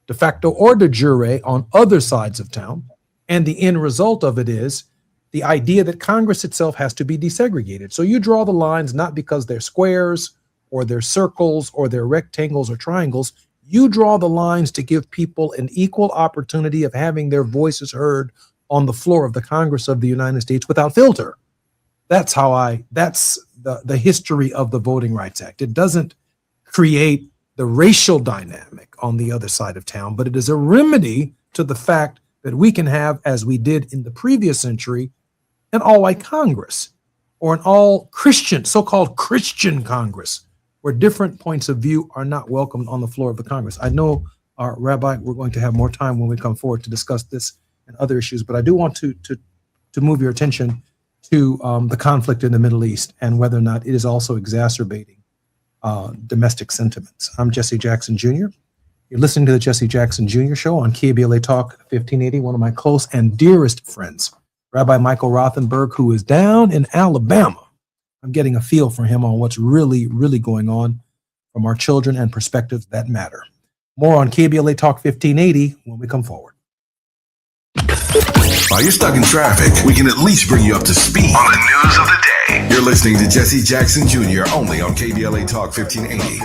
de facto or de jure on other sides of town. And the end result of it is the idea that Congress itself has to be desegregated. So you draw the lines not because they're squares or they're circles or they're rectangles or triangles. You draw the lines to give people an equal opportunity of having their voices heard on the floor of the Congress of the United States without filter. That's the history of the Voting Rights Act. It doesn't create the racial dynamic on the other side of town, but it is a remedy to the fact that we can have, as we did in the previous century, an all-white Congress or an all-Christian, so-called Christian Congress, where different points of view are not welcomed on the floor of the Congress. I know, Rabbi, we're going to have more time when we come forward to discuss this and other issues, but I do want to move your attention to the conflict in the Middle East and whether or not it is also exacerbating domestic sentiments. I'm Jesse Jackson Jr. You're listening to the Jesse Jackson Jr. Show on KBLA Talk 1580. One of my close and dearest friends, Rabbi Michael Rothenberg, who is down in Alabama. I'm getting a feel for him on what's really, really going on from our children and perspectives that matter. More on KBLA Talk 1580 when we come forward. While you're stuck in traffic, we can at least bring you up to speed on the news of the day. You're listening to Jesse Jackson Jr. only on KBLA Talk 1580.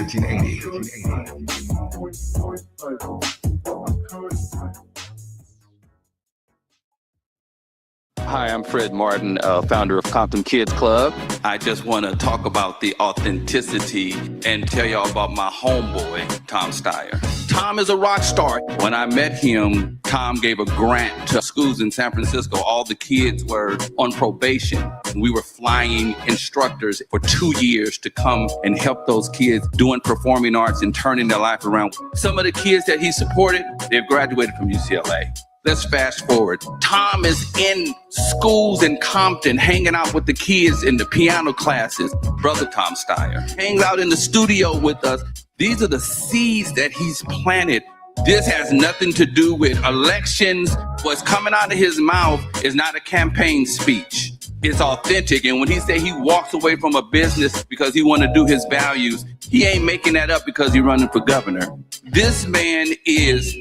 Hi, I'm Fred Martin, founder of Compton Kids Club. I just want to talk about the authenticity and tell y'all about my homeboy, Tom Steyer. Tom is a rock star. When I met him, Tom gave a grant to schools in San Francisco. All the kids were on probation. We were flying instructors for 2 years to come and help those kids doing performing arts and turning their life around. Some of the kids that he supported, they've graduated from UCLA. Let's fast forward. Tom is in schools in Compton, hanging out with the kids in the piano classes. Brother Tom Steyer hangs out in the studio with us. These are the seeds that he's planted. This has nothing to do with elections. What's coming out of his mouth is not a campaign speech. It's authentic. And when he say he walks away from a business because he want to do his values, he ain't making that up because he's running for governor. This man is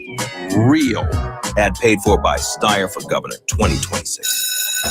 real. Ad paid for by Steyer for Governor 2026.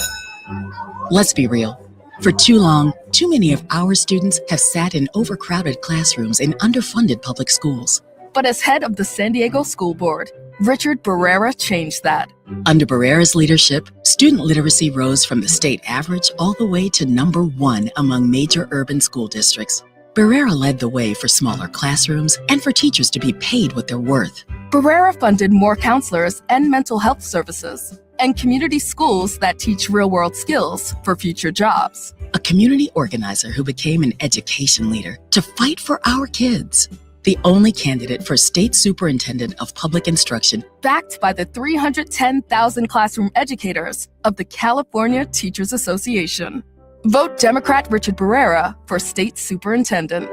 Let's be real. For too long, too many of our students have sat in overcrowded classrooms in underfunded public schools. But as head of the San Diego School Board, Richard Barrera changed that. Under Barrera's leadership, student literacy rose from the state average all the way to #1 among major urban school districts. Barrera led the way for smaller classrooms and for teachers to be paid what they're worth. Barrera funded more counselors and mental health services, and community schools that teach real-world skills for future jobs. A community organizer who became an education leader to fight for our kids. The only candidate for State Superintendent of Public Instruction, Backed by the 310,000 classroom educators of the California Teachers Association. Vote Democrat Richard Barrera for State Superintendent.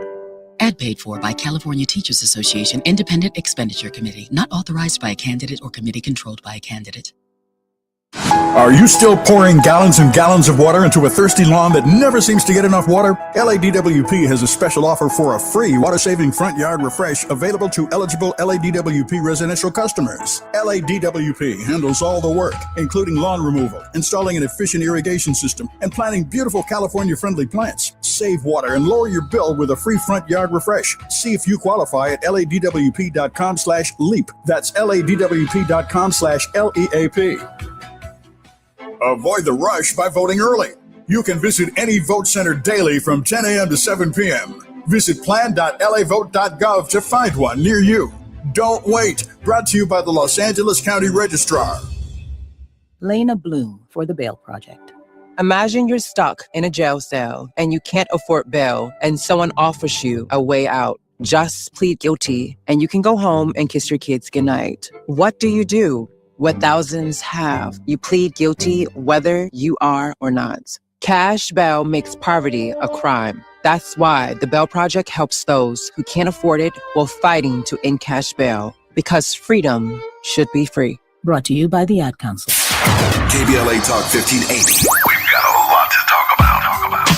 Ad paid for by California Teachers Association Independent Expenditure Committee, not authorized by a candidate or committee controlled by a candidate. Are you still pouring gallons and gallons of water into a thirsty lawn that never seems to get enough water? LADWP has a special offer for a free water-saving front yard refresh available to eligible LADWP residential customers. LADWP handles all the work, including lawn removal, installing an efficient irrigation system, and planting beautiful California-friendly plants. Save water and lower your bill with a free front yard refresh. See if you qualify at LADWP.com/LEAP. That's LADWP.com/LEAP. Avoid the rush by voting early. You can visit any vote center daily from 10 a.m. to 7 p.m. Visit plan.lavote.gov to find one near you. Don't wait. Brought to you by the Los Angeles County Registrar. Lena Bloom for the Bail Project. Imagine you're stuck in a jail cell and you can't afford bail and someone offers you a way out. Just plead guilty and you can go home and kiss your kids goodnight. What do? What thousands have. You plead guilty whether you are or not. Cash bail makes poverty a crime. That's why the Bail Project helps those who can't afford it while fighting to end cash bail. Because freedom should be free. Brought to you by the Ad Council. KBLA Talk 1580. We've got a lot to talk about.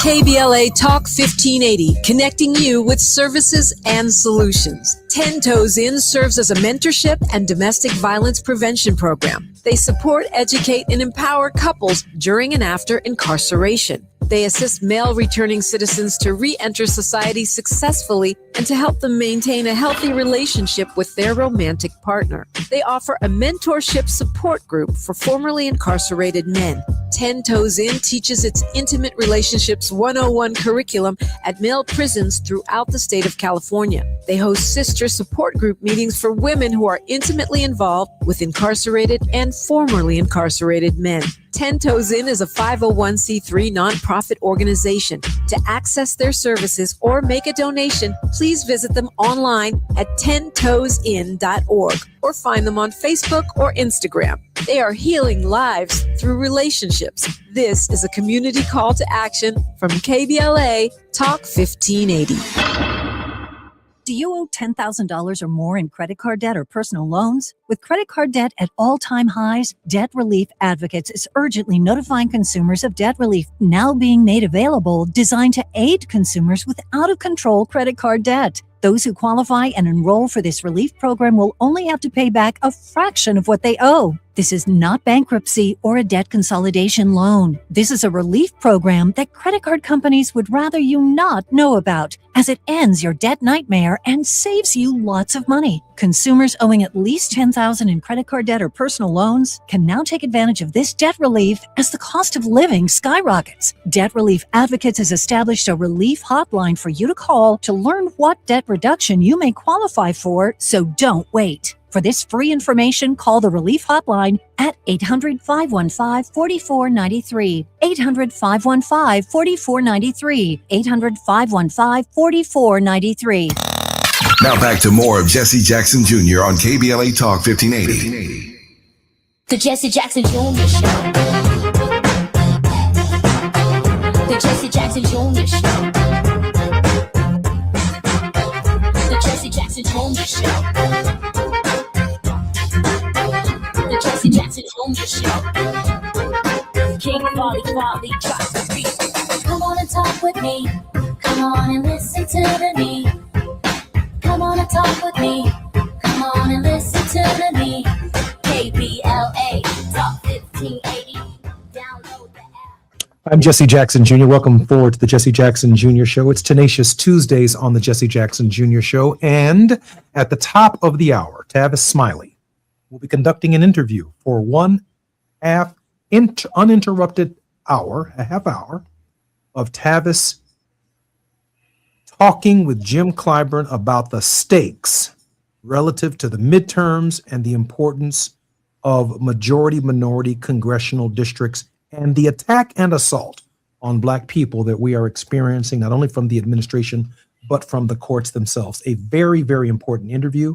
KBLA Talk 1580, connecting you with services and solutions. 10 Toes In serves as a mentorship and domestic violence prevention program. They support, educate, and empower couples during and after incarceration. They assist male returning citizens to re-enter society successfully and to help them maintain a healthy relationship with their romantic partner. They offer a mentorship support group for formerly incarcerated men. 10 Toes In teaches its Intimate Relationships 101 curriculum at male prisons throughout the state of California. They host sister support group meetings for women who are intimately involved with incarcerated and formerly incarcerated men. 10 Toes In is a 501c3 nonprofit organization. To access their services or make a donation, please visit them online at 10toesin.org or find them on Facebook or Instagram. They are healing lives through relationships. This is a community call to action from KBLA Talk 1580. Do you owe $10,000 or more in credit card debt or personal loans? With credit card debt at all-time highs, Debt Relief Advocates is urgently notifying consumers of debt relief now being made available, designed to aid consumers with out-of-control credit card debt. Those who qualify and enroll for this relief program will only have to pay back a fraction of what they owe. This is not bankruptcy or a debt consolidation loan. This is a relief program that credit card companies would rather you not know about, as it ends your debt nightmare and saves you lots of money. Consumers owing at least $10,000 in credit card debt or personal loans can now take advantage of this debt relief as the cost of living skyrockets. Debt Relief Advocates has established a relief hotline for you to call to learn what debt reduction you may qualify for, so don't wait. For this free information, call the Relief Hotline at 800-515-4493, 800-515-4493, 800-515-4493. Now back to more of Jesse Jackson Jr. on KBLA Talk 1580. The Jesse Jackson Jr. Show. The Jesse Jackson Jr. Show. The Jesse Jackson Junior Show. The Jesse Jackson Junior Show. King Folly drops the beat. Come on and talk with me. Come on and listen to me. Come on and talk with me. Come on and listen to me. KBLA Talk 1580. Download the app. I'm Jesse Jackson Jr. Welcome forward to the Jesse Jackson Jr. Show. It's Tenacious Tuesdays on the Jesse Jackson Jr. Show. And at the top of the hour, Tavis Smiley will be conducting an interview for uninterrupted hour, a half hour, of Tavis talking with Jim Clyburn about the stakes relative to the midterms and the importance of majority-minority congressional districts and the attack and assault on Black people that we are experiencing, not only from the administration, but from the courts themselves. A very, very important interview.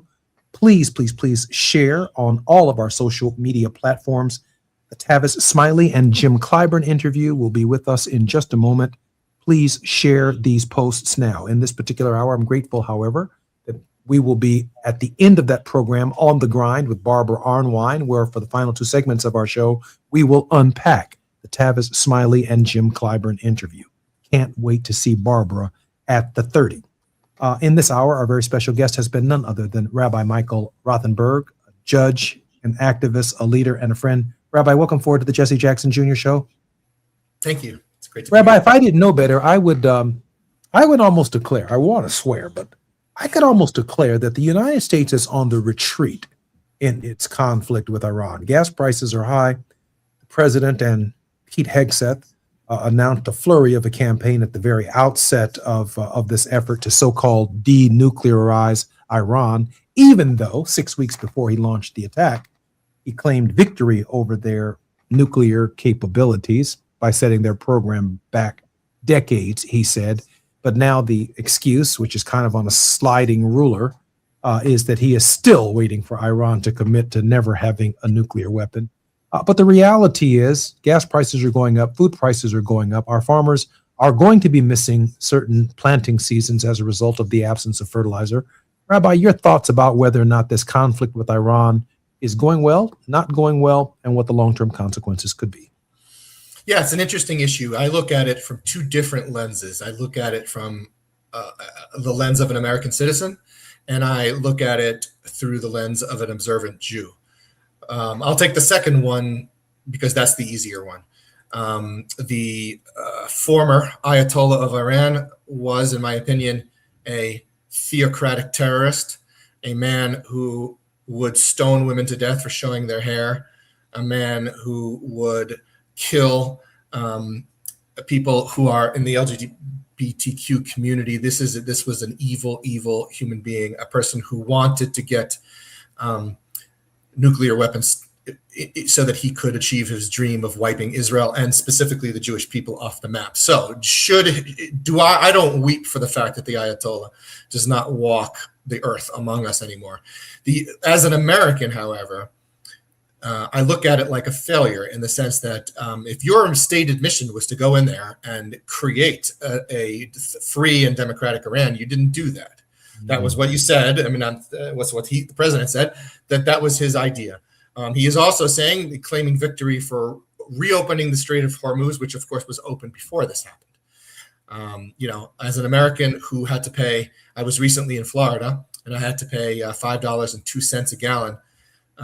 Please, please, please share on all of our social media platforms. The Tavis Smiley and Jim Clyburn interview will be with us in just a moment. Please share these posts now. In this particular hour, I'm grateful, however, that we will be at the end of that program on the grind with Barbara Arnwine, where for the final two segments of our show, we will unpack the Tavis Smiley and Jim Clyburn interview. Can't wait to see Barbara at the 30. In this hour, our very special guest has been none other than Rabbi Michael Rothenberg, a judge, an activist, a leader, and a friend. Rabbi, welcome forward to the Jesse Jackson Jr. Show. Thank you. It's great to Rabbi, if I didn't know better, I would almost declare, I want to swear, but I could almost declare that the United States is on the retreat in its conflict with Iran. Gas prices are high. The president and Pete Hegseth announced a flurry of a campaign at the very outset of this effort to so-called denuclearize Iran, even though 6 weeks before he launched the attack, he claimed victory over their nuclear capabilities by setting their program back decades, he said. But now the excuse, which is kind of on a sliding ruler, is that he is still waiting for Iran to commit to never having a nuclear weapon. But the reality is gas prices are going up, food prices are going up. Our farmers are going to be missing certain planting seasons as a result of the absence of fertilizer. Rabbi, your thoughts about whether or not this conflict with Iran is going well, not going well, and what the long-term consequences could be. Yeah, it's an interesting issue. I look at it from two different lenses. I look at it from the lens of an American citizen, and I look at it through the lens of an observant Jew. I'll take the second one because that's the easier one. The former Ayatollah of Iran was, in my opinion, a theocratic terrorist, a man who would stone women to death for showing their hair, a man who would kill people who are in the LGBTQ community. This was an evil human being, a person who wanted to get nuclear weapons so that he could achieve his dream of wiping Israel and specifically the Jewish people off the map. So I don't weep for the fact that the Ayatollah does not walk the earth among us anymore. As an American, however, I look at it like a failure in the sense that if your stated mission was to go in there and create a free and democratic Iran, you didn't do that. That was what you said. I mean, the president said, that was his idea. He is also claiming victory for reopening the Strait of Hormuz, which of course was open before this happened. As an American who had to pay, I was recently in Florida and I had to pay $5.02 a gallon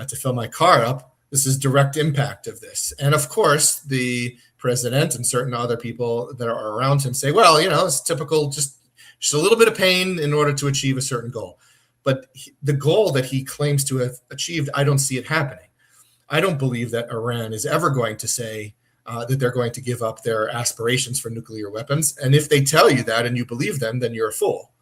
to fill my car up. This is direct impact of this. And of course, the president and certain other people that are around him say, well, it's typical, just a little bit of pain in order to achieve a certain goal. But the goal that he claims to have achieved, I don't see it happening. I don't believe that Iran is ever going to say that they're going to give up their aspirations for nuclear weapons. And if they tell you that and you believe them, then you're a fool.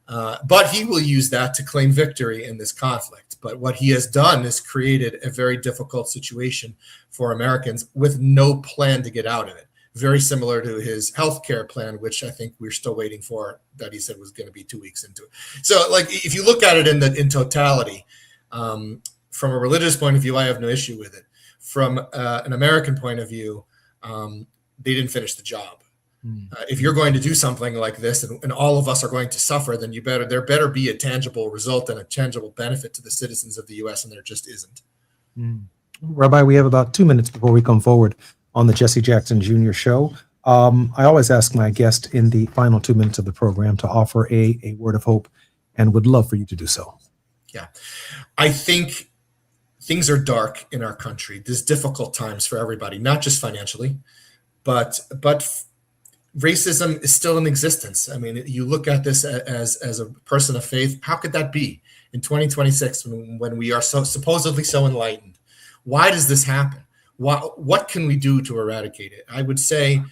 But he will use that to claim victory in this conflict. But what he has done is created a very difficult situation for Americans with no plan to get out of it. Very similar to his healthcare plan, which I think we're still waiting for, that he said was going to be 2 weeks into it. So, if you look at it in totality, from a religious point of view, I have no issue with it. From an American point of view, they didn't finish the job. If you're going to do something like this and all of us are going to suffer, then there better be a tangible result and a tangible benefit to the citizens of the U.S., and there just isn't. Rabbi, we have about 2 minutes before we come forward on the Jesse Jackson Jr. Show. I always ask my guest in the final 2 minutes of the program to offer a word of hope, and would love for you to do so. Yeah, I think things are dark in our country. There's difficult times for everybody, not just financially, but racism is still in existence. I mean, you look at this as a person of faith. How could that be in 2026 when we are supposedly so enlightened? Why does this happen? What can we do to eradicate it? I would say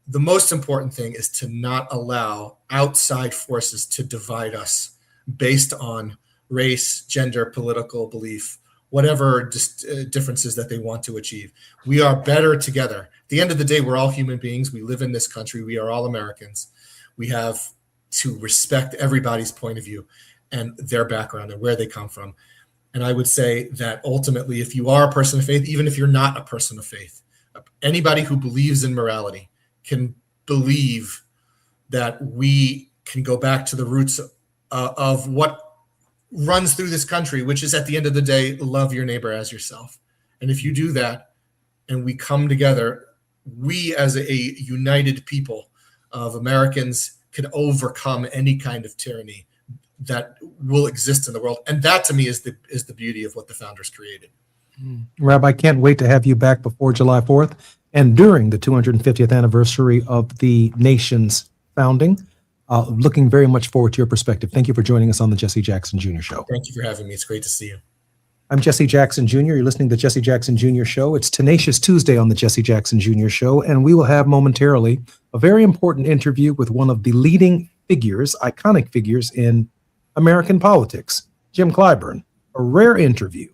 the most important thing is to not allow outside forces to divide us based on race, gender, political belief, whatever differences that they want to achieve. We are better together. At the end of the day, we're all human beings. We live in this country. We are all Americans. We have to respect everybody's point of view and their background and where they come from. And I would say that ultimately, if you are a person of faith, even if you're not a person of faith, anybody who believes in morality can believe that we can go back to the roots of what runs through this country, which is at the end of the day, love your neighbor as yourself. And if you do that and we come together, we as a united people of Americans can overcome any kind of tyranny that will exist in the world. And that to me is the beauty of what the founders created. Rabbi, can't wait to have you back before July 4th and during the 250th anniversary of the nation's founding. Looking very much forward to your perspective. Thank you for joining us on the Jesse Jackson Jr. Show. Thank you for having me. It's great to see you. I'm Jesse Jackson Jr. You're listening to the Jesse Jackson Jr. Show. It's Tenacious Tuesday on the Jesse Jackson Jr. Show, and we will have momentarily a very important interview with one of the leading figures, iconic figures in American politics, Jim Clyburn. A rare interview,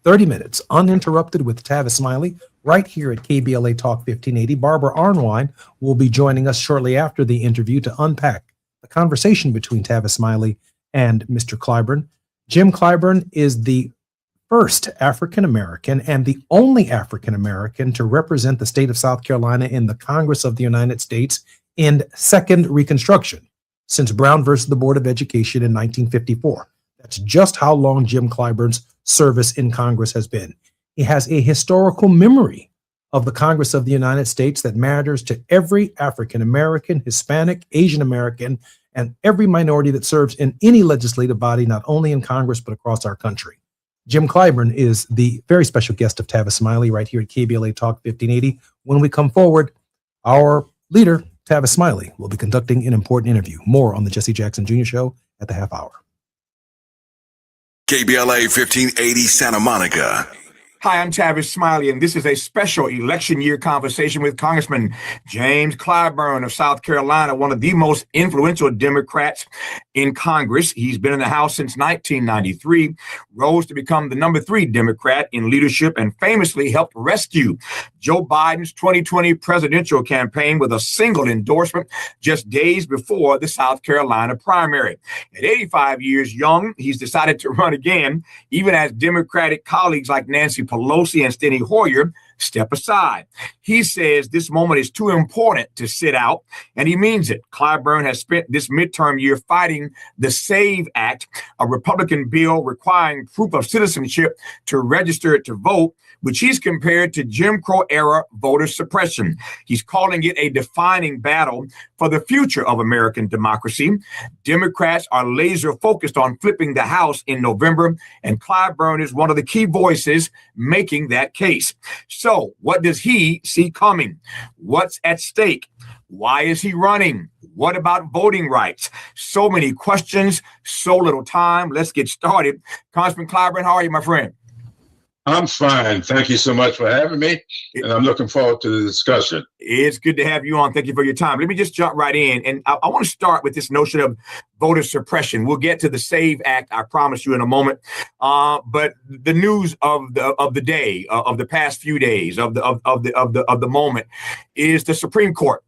30 minutes, uninterrupted with Tavis Smiley, right here at KBLA Talk 1580. Barbara Arnwine will be joining us shortly after the interview to unpack the conversation between Tavis Smiley and Mr. Clyburn. Jim Clyburn is the first African-American and the only African-American to represent the state of South Carolina in the Congress of the United States in Second Reconstruction since Brown versus the Board of Education in 1954. That's just how long Jim Clyburn's service in Congress has been. He has a historical memory of the Congress of the United States that matters to every African-American, Hispanic, Asian American, and every minority that serves in any legislative body, not only in Congress, but across our country. Jim Clyburn is the very special guest of Tavis Smiley right here at KBLA Talk 1580. When we come forward, our leader, Tavis Smiley, will be conducting an important interview. More on the Jesse Jackson Jr. Show at the half hour. KBLA 1580 Santa Monica. Hi, I'm Tavis Smiley, and this is a special election year conversation with Congressman James Clyburn of South Carolina, one of the most influential Democrats in Congress. He's been in the House since 1993, rose to become the number 3 Democrat in leadership, and famously helped rescue Joe Biden's 2020 presidential campaign with a single endorsement just days before the South Carolina primary. At 85 years young, he's decided to run again, even as Democratic colleagues like Nancy Pelosi and Steny Hoyer step aside. He says this moment is too important to sit out, and he means it. Clyburn has spent this midterm year fighting the SAVE Act, a Republican bill requiring proof of citizenship to register to vote, which he's compared to Jim Crow-era voter suppression. He's calling it a defining battle for the future of American democracy. Democrats are laser focused on flipping the House in November, and Clyburn is one of the key voices making that case. So what does he see coming? What's at stake? Why is he running? What about voting rights? So many questions, so little time. Let's get started. Congressman Clyburn, how are you, my friend? I'm fine. Thank you so much for having me, and I'm looking forward to the discussion. It's good to have you on. Thank you for your time. Let me just jump right in, and I want to start with this notion of voter suppression. We'll get to the SAVE Act, I promise you, in a moment. But the news of the day, of the past few days, of the moment, is the Supreme Court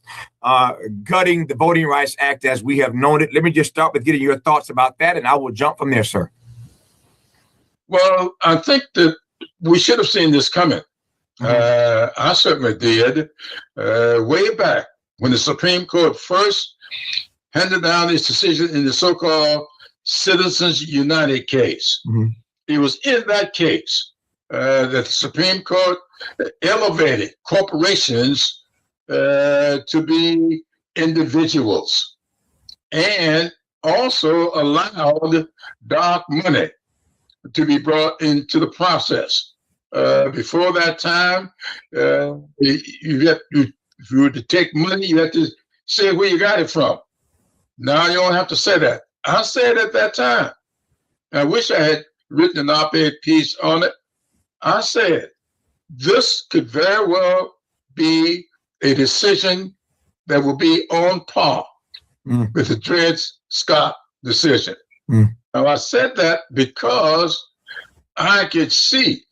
gutting the Voting Rights Act as we have known it. Let me just start with getting your thoughts about that, and I will jump from there, sir. Well, I think that we should have seen this coming. I certainly did. Way back when the Supreme Court first handed down its decision in the so-called Citizens United case. It was in that case that the Supreme Court elevated corporations to be individuals and also allowed dark money to be brought into the process. Before that time, if you were to take money, you had to say where you got it from. Now you don't have to say that. I said at that time, I wish I had written an op-ed piece on it. I said, this could very well be a decision that will be on par with the Dred Scott decision. Now, I said that because I could see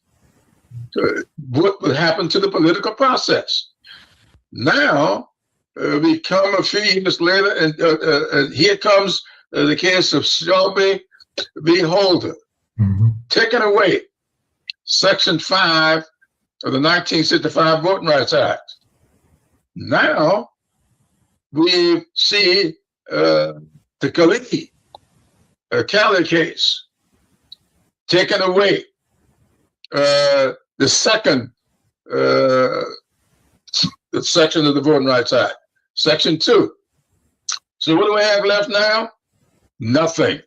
what would happen to the political process. Now, we come a few years later, and here comes the case of Shelby v. Holder, taking away Section 5 of the 1965 Voting Rights Act. Now, we see the Cali case taking away the second section of the Voting Rights Act, Section 2. So what do we have left now? Nothing.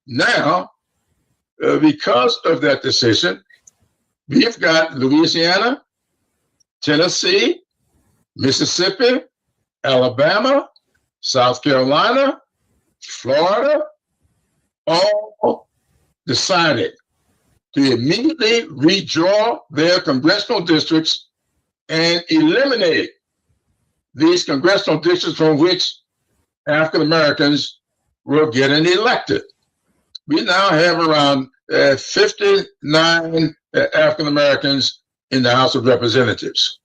Now, because of that decision, we've got Louisiana, Tennessee, Mississippi, Alabama, South Carolina, Florida, all decided to immediately redraw their congressional districts and eliminate these congressional districts from which African Americans were getting elected. We now have around 59 African Americans in the House of Representatives.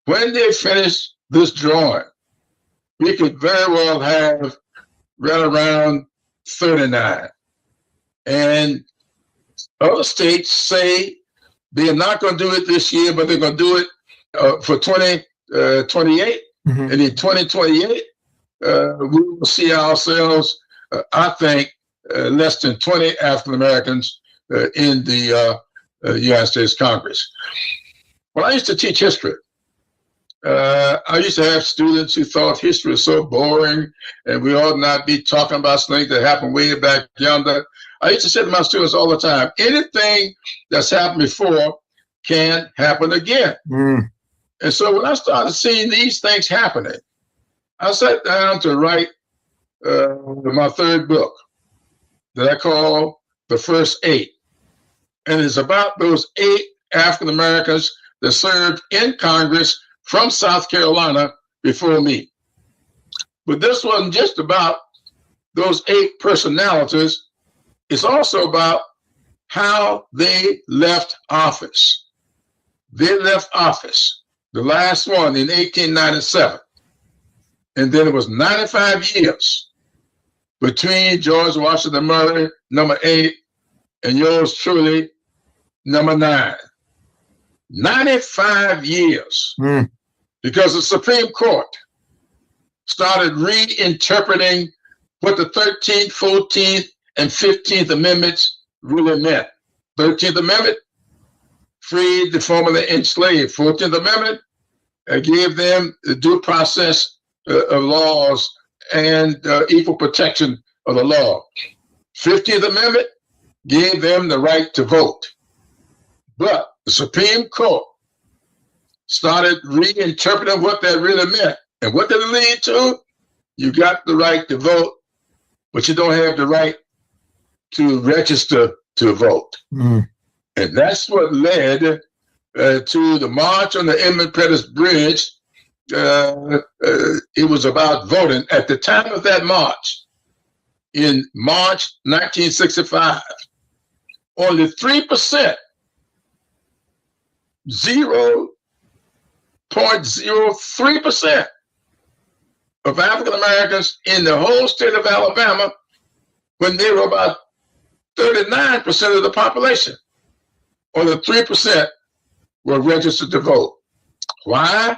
When they finish this drawing, we could very well have right around 39. And other states say they're not going to do it this year, but they're going to do it for 2028. And in 2028, we will see ourselves, I think, less than 20 African Americans in the United States Congress. When I used to teach history, I used to have students who thought history was so boring and we ought not be talking about things that happened way back yonder. I used to say to my students all the time, anything that's happened before can happen again. And so when I started seeing these things happening, I sat down to write my third book that I call The First Eight. And it's about those 8 African Americans that served in Congress from South Carolina before me. But this wasn't just about those 8 personalities. It's also about how they left office. They left office, the last one in 1897. And then it was 95 years between George Washington Murray, number 8, and yours truly, number 9. 95 years. Because the Supreme Court started reinterpreting what the 13th, 14th, and 15th Amendments really meant. 13th Amendment freed the formerly enslaved. 14th Amendment gave them the due process of laws and equal protection of the law. 15th Amendment gave them the right to vote. But the Supreme Court started reinterpreting what that really meant. And what did it lead to? You got the right to vote, but you don't have the right to register to vote. And that's what led to the March on the Edmund Pettus Bridge. It was about voting. At the time of that march, in March 1965, only 3%, 0.03% of African Americans in the whole state of Alabama, when they were about 39% of the population, only 3% were registered to vote. Why?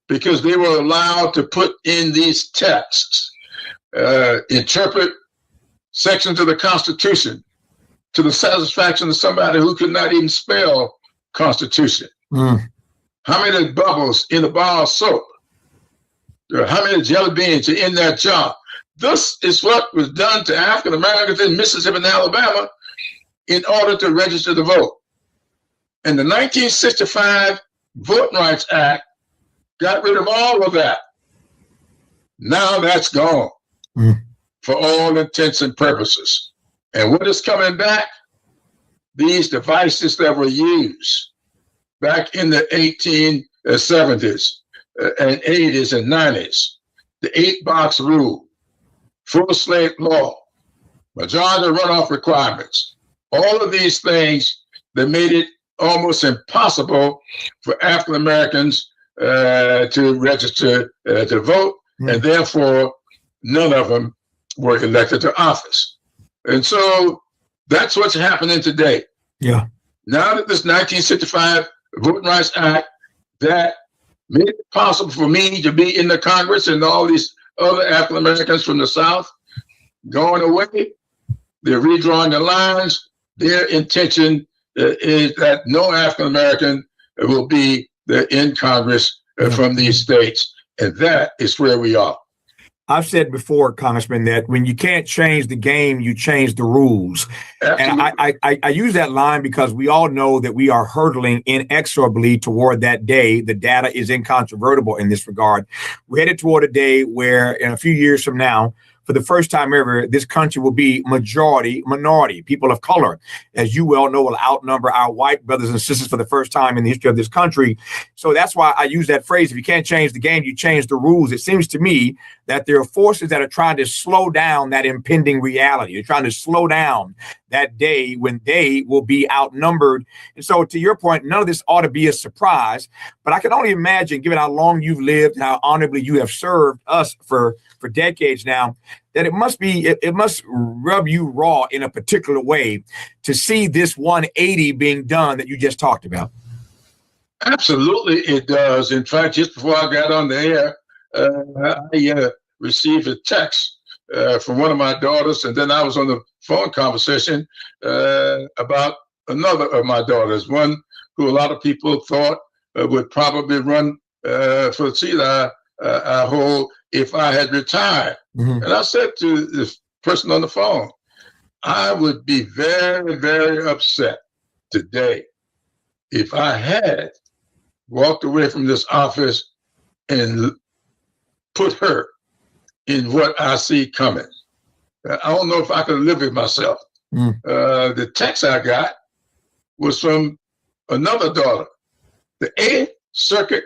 because they were allowed to put in these texts, interpret sections of the Constitution to the satisfaction of somebody who could not even spell Constitution. How many bubbles in a bar of soap? How many jelly beans are in that jar? This is what was done to African Americans in Mississippi and Alabama in order to register to vote. And the 1965 Voting Rights Act got rid of all of that. Now that's gone for all intents and purposes. And what is coming back? These devices that were used back in the 1870s and 80s and 90s, the 8-box rule, full slate law, majority runoff requirements, all of these things that made it almost impossible for African Americans to register to vote, and therefore none of them were elected to office. And so that's what's happening today. Yeah. Now that this 1965 Voting Rights Act that made it possible for me to be in the Congress and all these other African Americans from the South going away, they're redrawing the lines. Their intention is that no African American will be in Congress from these states. And that is where we are. I've said before, Congressman, that when you can't change the game, you change the rules. Absolutely. And I use that line because we all know that we are hurtling inexorably toward that day. The data is incontrovertible in this regard. We're headed toward a day where in a few years from now, for the first time ever, this country will be majority minority. People of color, as you well know, will outnumber our white brothers and sisters for the first time in the history of this country. So that's why I use that phrase. If you can't change the game, you change the rules. It seems to me that there are forces that are trying to slow down that impending reality. They're trying to slow down that day when they will be outnumbered. And so to your point, none of this ought to be a surprise. But I can only imagine, given how long you've lived and how honorably you have served us for decades now, that it must rub you raw in a particular way to see this 180 being done that you just talked about. Absolutely, it does. In fact, just before I got on the air, I received a text from one of my daughters, and then I was on the phone conversation about another of my daughters, one who a lot of people thought would probably run for the seat I hold if I had retired. And I said to this person on the phone, I would be very, very upset today if I had walked away from this office and put her in what I see coming. I don't know if I could live with myself. The text I got was from another daughter. The 8th Circuit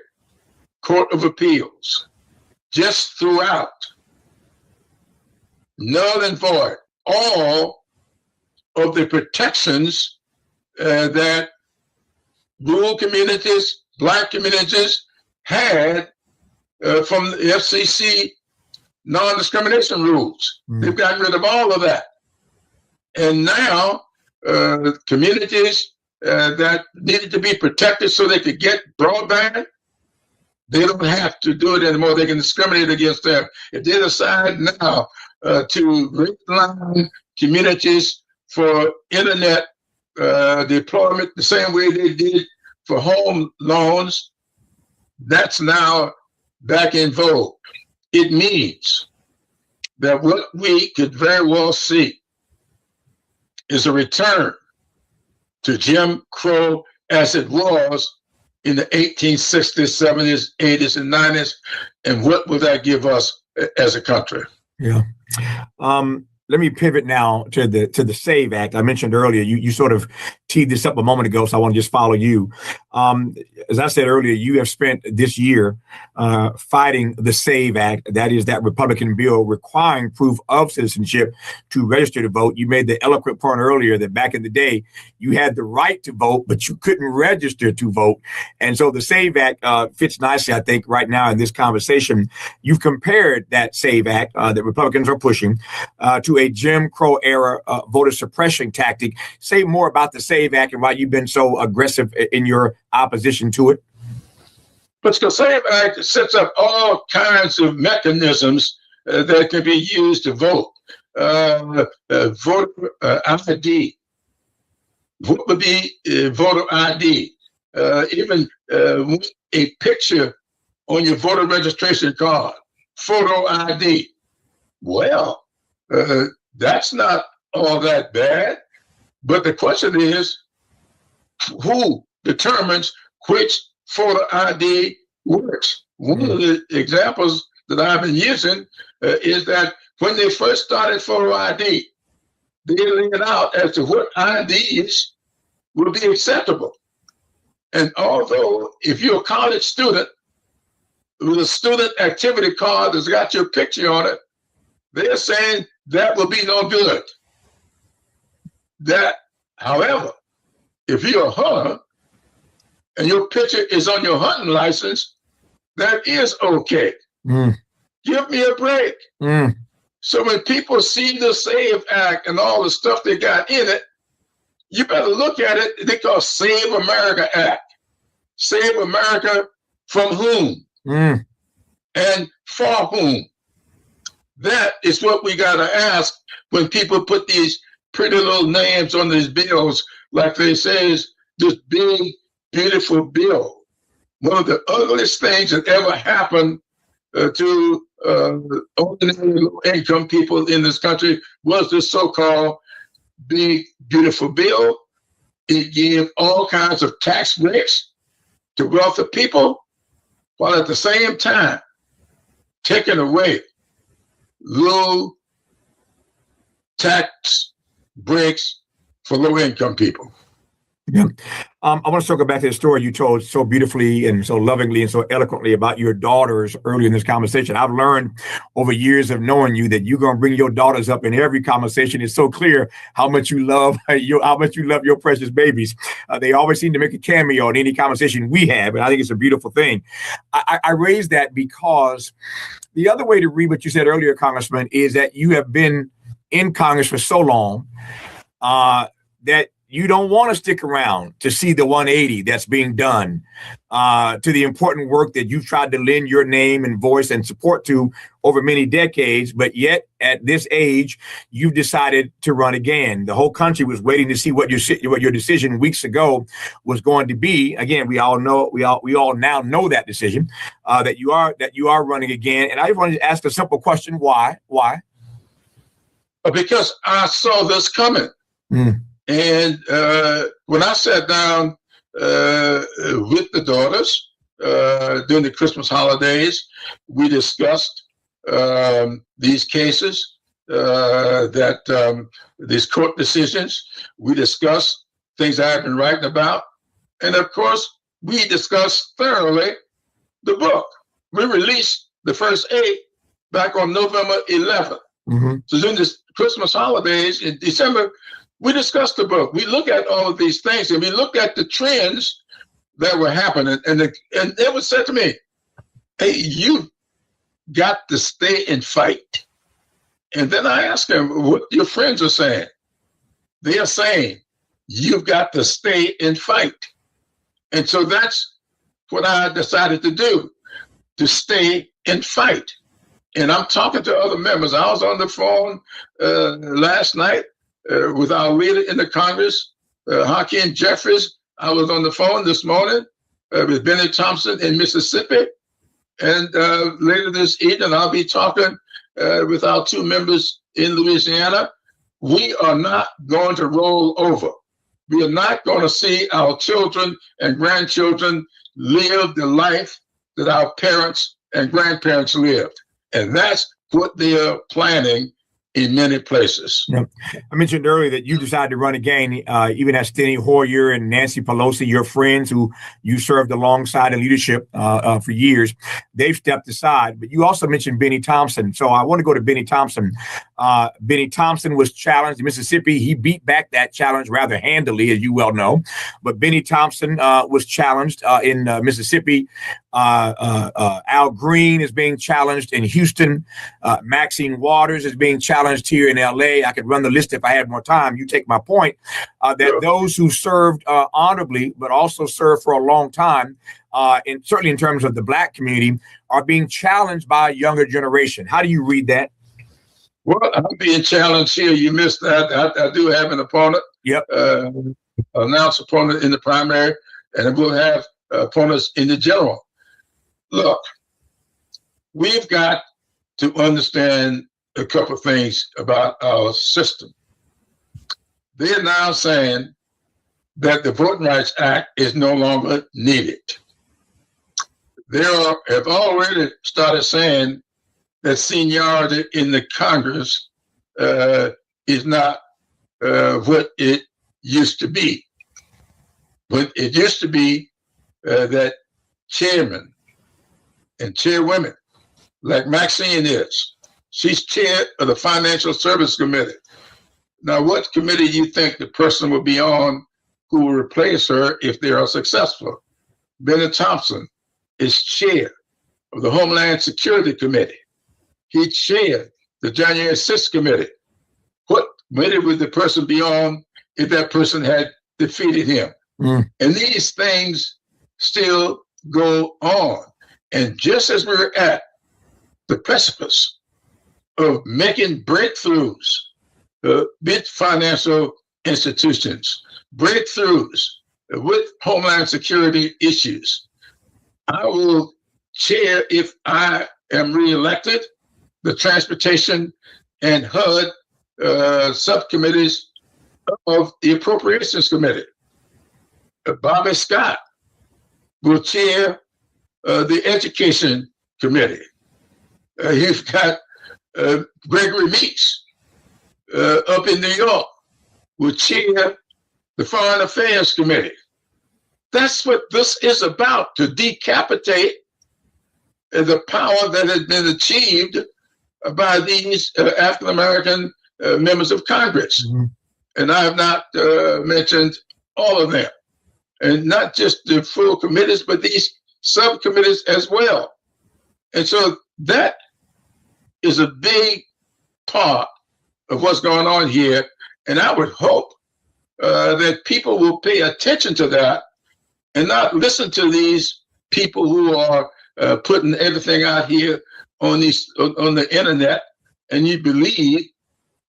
Court of Appeals just threw out, null and void, all of the protections that rural communities, Black communities had from the FCC non-discrimination rules. They've gotten rid of all of that. And now communities that needed to be protected so they could get broadband, they don't have to do it anymore. They can discriminate against them. If they decide now to redline communities for internet deployment the same way they did for home loans, that's now back in vogue. It means that what we could very well see is a return to Jim Crow as it was in the 1860s, 70s, 80s, and 90s. And what will that give us as a country? Yeah. Let me pivot now to the SAVE Act. I mentioned earlier, you sort of teed this up a moment ago, so I want to just follow you. As I said earlier, you have spent this year fighting the SAVE Act. That is that Republican bill requiring proof of citizenship to register to vote. You made the eloquent point earlier that back in the day, you had the right to vote, but you couldn't register to vote. And so the SAVE Act fits nicely, I think, right now in this conversation. You've compared that SAVE Act that Republicans are pushing to a Jim Crow era voter suppression tactic. Say more about the SAVE Act and why you've been so aggressive in your opposition to it. But the same act sets up all kinds of mechanisms that can be used to vote. Voter ID. What would be voter ID? Even a picture on your voter registration card, photo ID. Well, that's not all that bad. But the question is, who determines which photo ID works? One of the examples that I've been using is that when they first started photo ID, they laid it out as to what IDs would be acceptable. And although if you're a college student with a student activity card that's got your picture on it, they're saying that will be no good. That, however, if you're a hunter and your picture is on your hunting license, that is okay. Give me a break. So when people see the SAVE Act and all the stuff they got in it, you better look at it. They call Save America Act. Save America from whom? And for whom? That is what we got to ask when people put these pretty little names on these bills, like they say, is this big, beautiful bill. One of the ugliest things that ever happened to ordinary low-income people in this country was this so-called big, beautiful bill. It gave all kinds of tax breaks to wealthy people, while at the same time taking away low tax breaks for low-income people. Yeah. I want to circle back to the story you told so beautifully and so lovingly and so eloquently about your daughters early in this conversation. I've learned over years of knowing you that you're going to bring your daughters up in every conversation. It's so clear how much you love your precious babies. They always seem to make a cameo in any conversation we have, and I think it's a beautiful thing. I raise that because the other way to read what you said earlier, Congressman, is that you have been in Congress for so long that you don't want to stick around to see the 180 that's being done to the important work that you've tried to lend your name and voice and support to over many decades. But yet at this age, you've decided to run again. The whole country was waiting to see what your decision weeks ago was going to be. Again, we all now know that decision, that you are running again. And I just wanted to ask a simple question. Why? Because I saw this coming. And when I sat down with the daughters during the Christmas holidays, we discussed these cases, these court decisions. We discussed things I've been writing about. And of course, we discussed thoroughly the book. We released the first 8 back on November 11th. So during this Christmas holidays in December, we discussed the book. We look at all of these things, and we looked at the trends that were happening. And it was said to me, hey, you got to stay and fight. And then I asked them what your friends are saying. They are saying, you've got to stay and fight. And so that's what I decided to do, to stay and fight. And I'm talking to other members. I was on the phone last night with our leader in the Congress, Hakeem Jeffries. I was on the phone this morning with Benny Thompson in Mississippi. And later this evening, I'll be talking with our 2 members in Louisiana. We are not going to roll over. We are not going to see our children and grandchildren live the life that our parents and grandparents lived. And that's what they are planning in many places. Yeah. I mentioned earlier that you decided to run again, even as Steny Hoyer and Nancy Pelosi, your friends who you served alongside in leadership for years, they've stepped aside. But you also mentioned Benny Thompson. So I want to go to Benny Thompson. Benny Thompson was challenged in Mississippi. He beat back that challenge rather handily, as you well know. But Benny Thompson was challenged in Mississippi. Al Green is being challenged in Houston. Maxine Waters is being challenged challenged here in LA. I could run the list if I had more time. You take my point that those who served honorably, but also served for a long time, and certainly in terms of the Black community, are being challenged by a younger generation. How do you read that? Well, I'm being challenged here. You missed that. I do have an opponent. Yep. Announced opponent in the primary, and we'll have opponents in the general. Look, we've got to understand a couple of things about our system. They're now saying that the Voting Rights Act is no longer needed. They have already started saying that seniority in the Congress is not what it used to be. But it used to be that chairmen and chairwomen, like Maxine is, she's chair of the Financial Service Committee. Now, what committee do you think the person will be on who will replace her if they are successful? Benny Thompson is chair of the Homeland Security Committee. He chaired the January 6th committee. What committee would the person be on if that person had defeated him? And these things still go on. And just as we're at the precipice of making breakthroughs with financial institutions, breakthroughs with Homeland Security issues, I will chair, if I am reelected, the Transportation and HUD subcommittees of the Appropriations Committee. Bobby Scott will chair the Education Committee. You've got Gregory Meeks up in New York will chair the Foreign Affairs Committee. That's what this is about, to decapitate the power that has been achieved by these African-American members of Congress. And I have not mentioned all of them. And not just the full committees, but these subcommittees as well. And so that is a big part of what's going on here. And I would hope that people will pay attention to that and not listen to these people who are putting everything out here on the internet, and you believe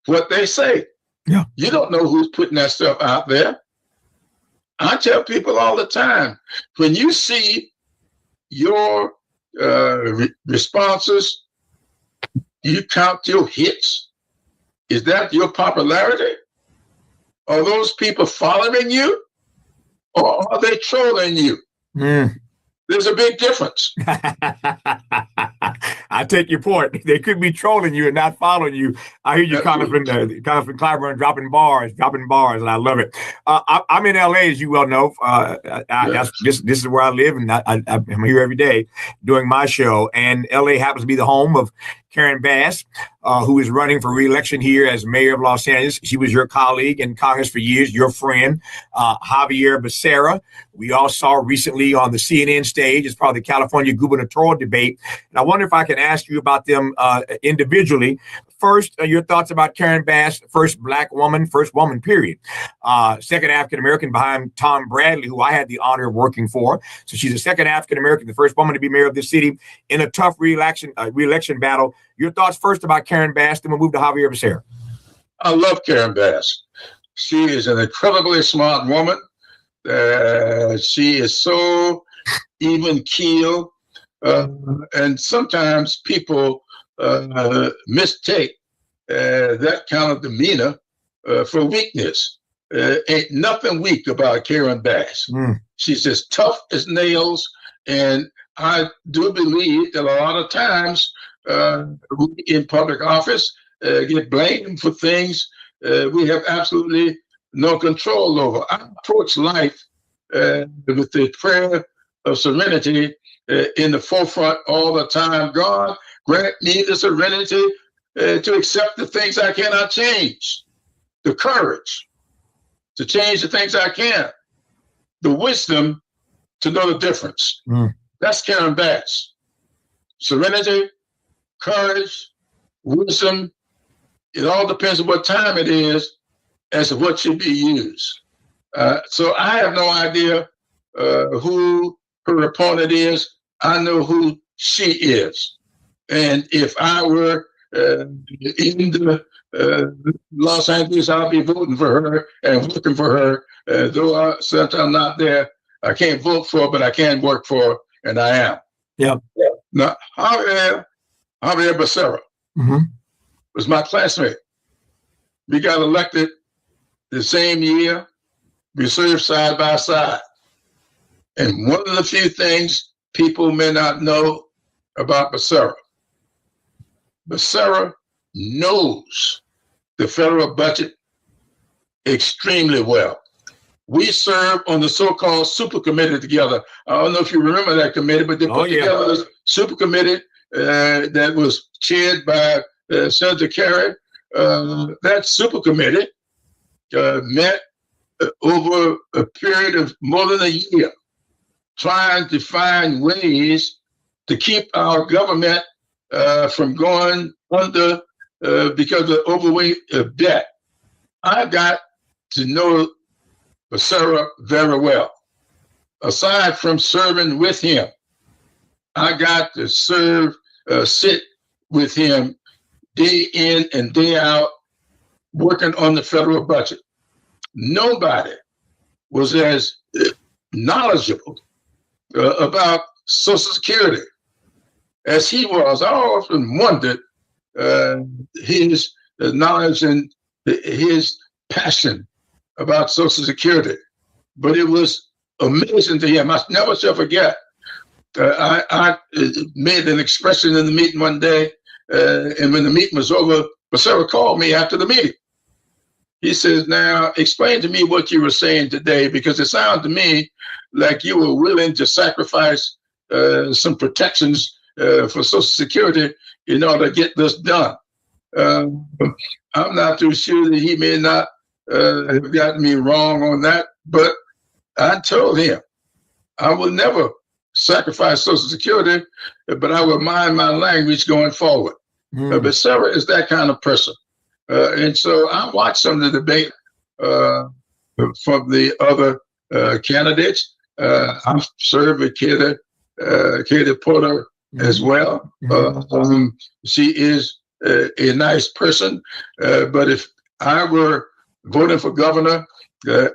what they say. Yeah. You don't know who's putting that stuff out there. I tell people all the time, when you see your responses, you count your hits. Is that your popularity? Are those people following you, or are they trolling you? There's a big difference. I take your point. They could be trolling you and not following you. I hear you, Congressman Clyburn, dropping bars, and I love it. I'm in LA, as you well know. This is where I live, and I'm here every day doing my show. And LA happens to be the home of Karen Bass, who is running for re-election here as mayor of Los Angeles. She was your colleague in Congress for years, your friend, Xavier Becerra. We all saw recently on the CNN stage as part of the California gubernatorial debate. And I wonder if I can ask you about them individually. First, your thoughts about Karen Bass, first Black woman, first woman, period. Second African-American behind Tom Bradley, who I had the honor of working for. So she's the second African-American, the first woman to be mayor of this city in a tough re-election battle. Your thoughts first about Karen Bass, then we'll move to Xavier Becerra. I love Karen Bass. She is an incredibly smart woman. She is so even keel. And sometimes people mistake that kind of demeanor for weakness. Ain't nothing weak about Karen Bass. She's as tough as nails. And I do believe that a lot of times we in public office get blamed for things we have absolutely no control over. I approach life with the prayer of serenity in the forefront all the time. God, grant me the serenity to accept the things I cannot change, the courage to change the things I can, the wisdom to know the difference. That's Karen Bass. Serenity, courage, wisdom it all depends on what time it is as to what should be used. So I have no idea who her opponent is. I know who she is. And if I were in the Los Angeles, I'll be voting for her and working for her. Though since I'm not there, I can't vote for her, but I can work for her, and I am. Yeah. Now, Javier Becerra was my classmate. We got elected the same year. We served side by side. And one of the few things people may not know about Becerra knows the federal budget extremely well. We served on the so-called super committee together. I don't know if you remember that committee, but they put together this super committee that was chaired by Senator Kerry. That super committee met over a period of more than a year, trying to find ways to keep our government from going under because of overweight of debt. I got to know Becerra very well. Aside from serving with him, I got to sit with him day in and day out, working on the federal budget. Nobody was as knowledgeable about Social Security as he was. I often wondered his knowledge and his passion about Social Security, but it was amazing to him. I never shall forget. I made an expression in the meeting one day, and when the meeting was over, Becerra called me after the meeting. He says, "Now explain to me what you were saying today, because it sounded to me like you were willing to sacrifice some protections for Social Security in order to get this done." I'm not too sure that he may not have gotten me wrong on that, but I told him I will never sacrifice Social Security, but I will mind my language going forward. Becerra is that kind of person. And so I watched some of the debate from the other candidates. I've served with Katie Porter as well. She is a nice person, but if I were voting for governor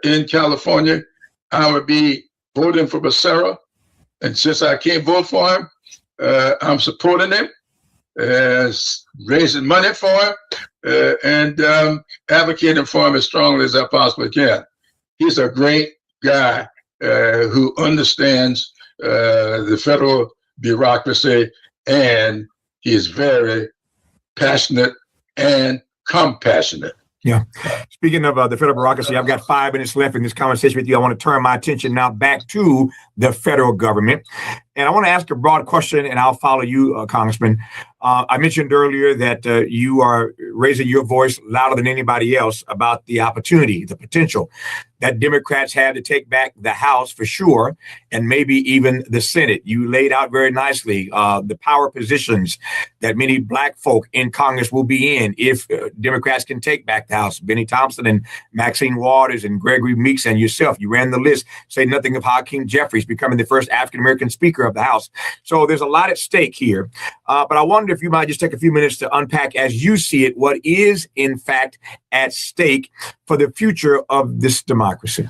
in California, I would be voting for Becerra. And since I can't vote for him, I'm supporting him, raising money for him, and advocating for him as strongly as I possibly can. He's a great guy who understands the federal bureaucracy, and he is very passionate and compassionate. Yeah. Speaking of the federal bureaucracy, I've got 5 minutes left in this conversation with you. I want to turn my attention now back to the federal government. And I want to ask a broad question, and I'll follow you, Congressman. I mentioned earlier that you are raising your voice louder than anybody else about the opportunity, the potential that Democrats have to take back the House for sure, and maybe even the Senate. You laid out very nicely the power positions that many Black folk in Congress will be in if Democrats can take back the House. Benny Thompson and Maxine Waters and Gregory Meeks and yourself, you ran the list. Say nothing of Hakeem Jeffries becoming the first African-American Speaker of the House. So there's a lot at stake here. But I wonder if you might just take a few minutes to unpack, as you see it, what is in fact at stake for the future of this democracy.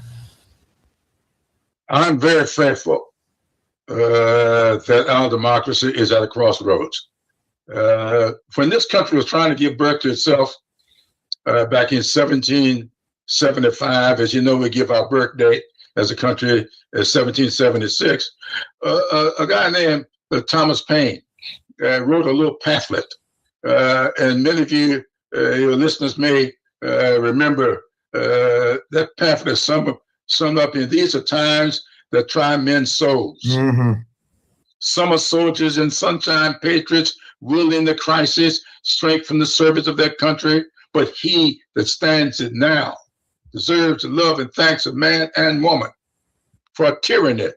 I'm very thankful that our democracy is at a crossroads. When this country was trying to give birth to itself back in 1775, as you know, we give our birth date as a country as 1776, a guy named Thomas Paine wrote a little pamphlet. And many of you, your listeners may remember that pamphlet summed up in these are times that try men's souls. Summer soldiers and sunshine patriots will in the crisis strength from the service of their country, but he that stands it now deserves the love and thanks of man and woman. For tyranny,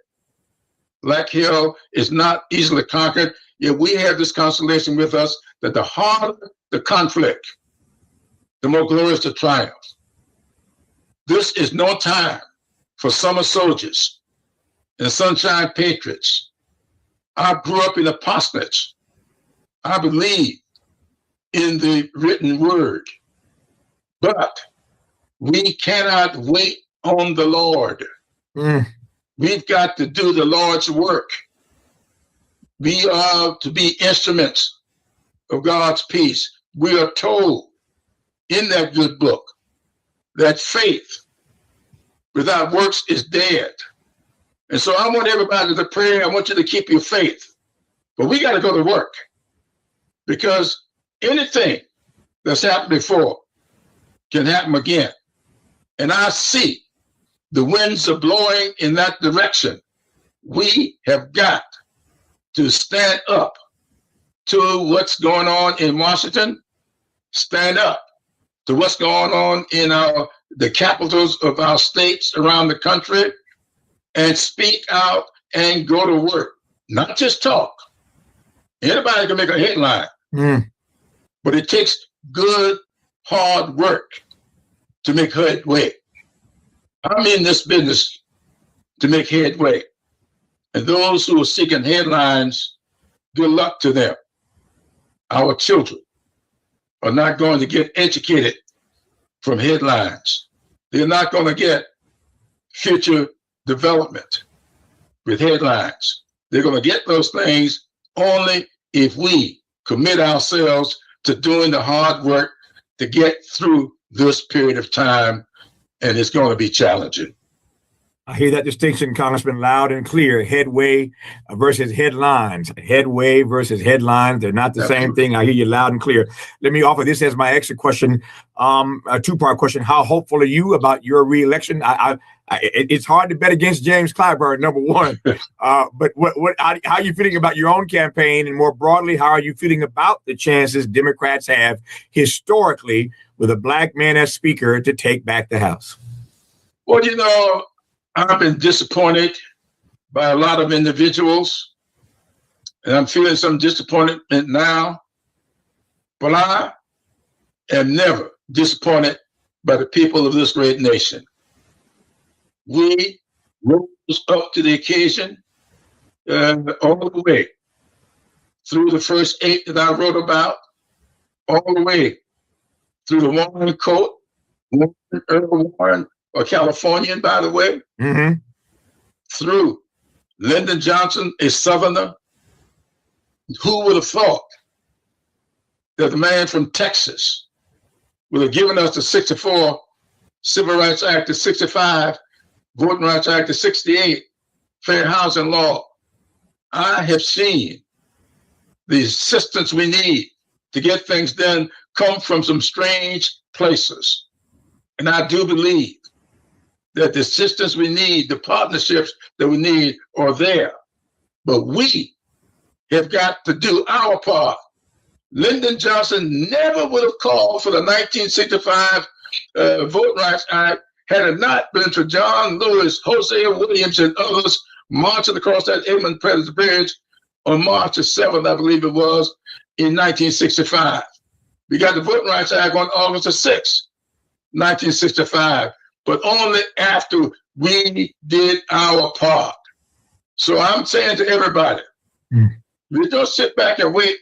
like hell, is not easily conquered, yet we have this consolation with us that the harder the conflict, the more glorious the triumph. This is no time for summer soldiers and sunshine patriots. I grew up in the parsonage. I believe in the written word, but we cannot wait on the Lord. We've got to do the Lord's work. We are to be instruments of God's peace. We are told in that good book that faith without works is dead. And so I want everybody to pray. I want you to keep your faith. But we got to go to work, because anything that's happened before can happen again. And I see the winds are blowing in that direction. We have got to stand up to what's going on in Washington, stand up to what's going on in the capitals of our states around the country, and speak out and go to work. Not just talk. Anybody can make a headline, but it takes good, hard work to make headway. I'm in this business to make headway. And those who are seeking headlines, good luck to them. Our children are not going to get educated from headlines. They're not going to get future development with headlines. They're going to get those things only if we commit ourselves to doing the hard work to get through this period of time, and it's going to be challenging. I hear that distinction, Congressman, loud and clear. Headway versus headlines. Headway versus headlines. They're not the same thing. I hear you loud and clear. Let me offer this as my extra question, a two-part question. How hopeful are you about your reelection? It's hard to bet against James Clyburn, number one. But how are you feeling about your own campaign? And more broadly, how are you feeling about the chances Democrats have historically with a black man as speaker to take back the House? Well, you know, I've been disappointed by a lot of individuals, and I'm feeling some disappointment now, but I am never disappointed by the people of this great nation. We rose up to the occasion all the way through the first 8 that I wrote about, all the way through the Warren Coat, Earl Warren, a Californian, by the way, through Lyndon Johnson, a Southerner. Who would have thought that the man from Texas would have given us the 64 Civil Rights Act of 65, Voting Rights Act of 68, Fair Housing Law? I have seen the assistance we need to get things done come from some strange places. And I do believe that the assistance we need, the partnerships that we need are there. But we have got to do our part. Lyndon Johnson never would have called for the 1965 Voting Rights Act had it not been for John Lewis, Hosea Williams, and others marching across that Edmund Pettus Bridge on March the 7th, I believe it was, in 1965. We got the Voting Rights Act on August the 6th, 1965. But only after we did our part. So I'm saying to everybody, we don't sit back and wait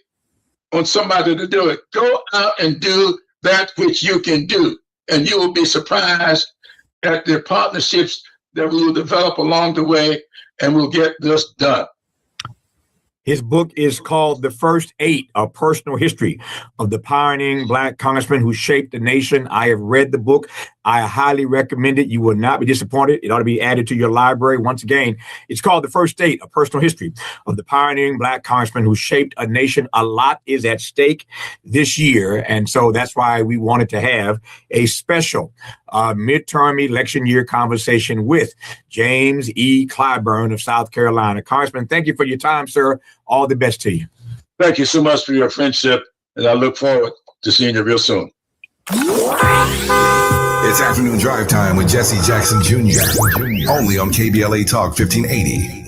on somebody to do it. Go out and do that which you can do, and you will be surprised at the partnerships that we will develop along the way, and we'll get this done. His book is called The First 8, A Personal History of the Pioneering Black Congressman Who Shaped the Nation. I have read the book. I highly recommend it. You will not be disappointed. It ought to be added to your library. Once again, it's called The First 8, A Personal History of the Pioneering Black Congressman Who Shaped a Nation. A lot is at stake this year. And so that's why we wanted to have a special midterm election year conversation with James E. Clyburn of South Carolina. Congressman, thank you for your time, sir. All the best to you. Thank you so much for your friendship, and I look forward to seeing you real soon. It's afternoon drive time with Jesse Jackson Jr. Only on KBLA Talk 1580.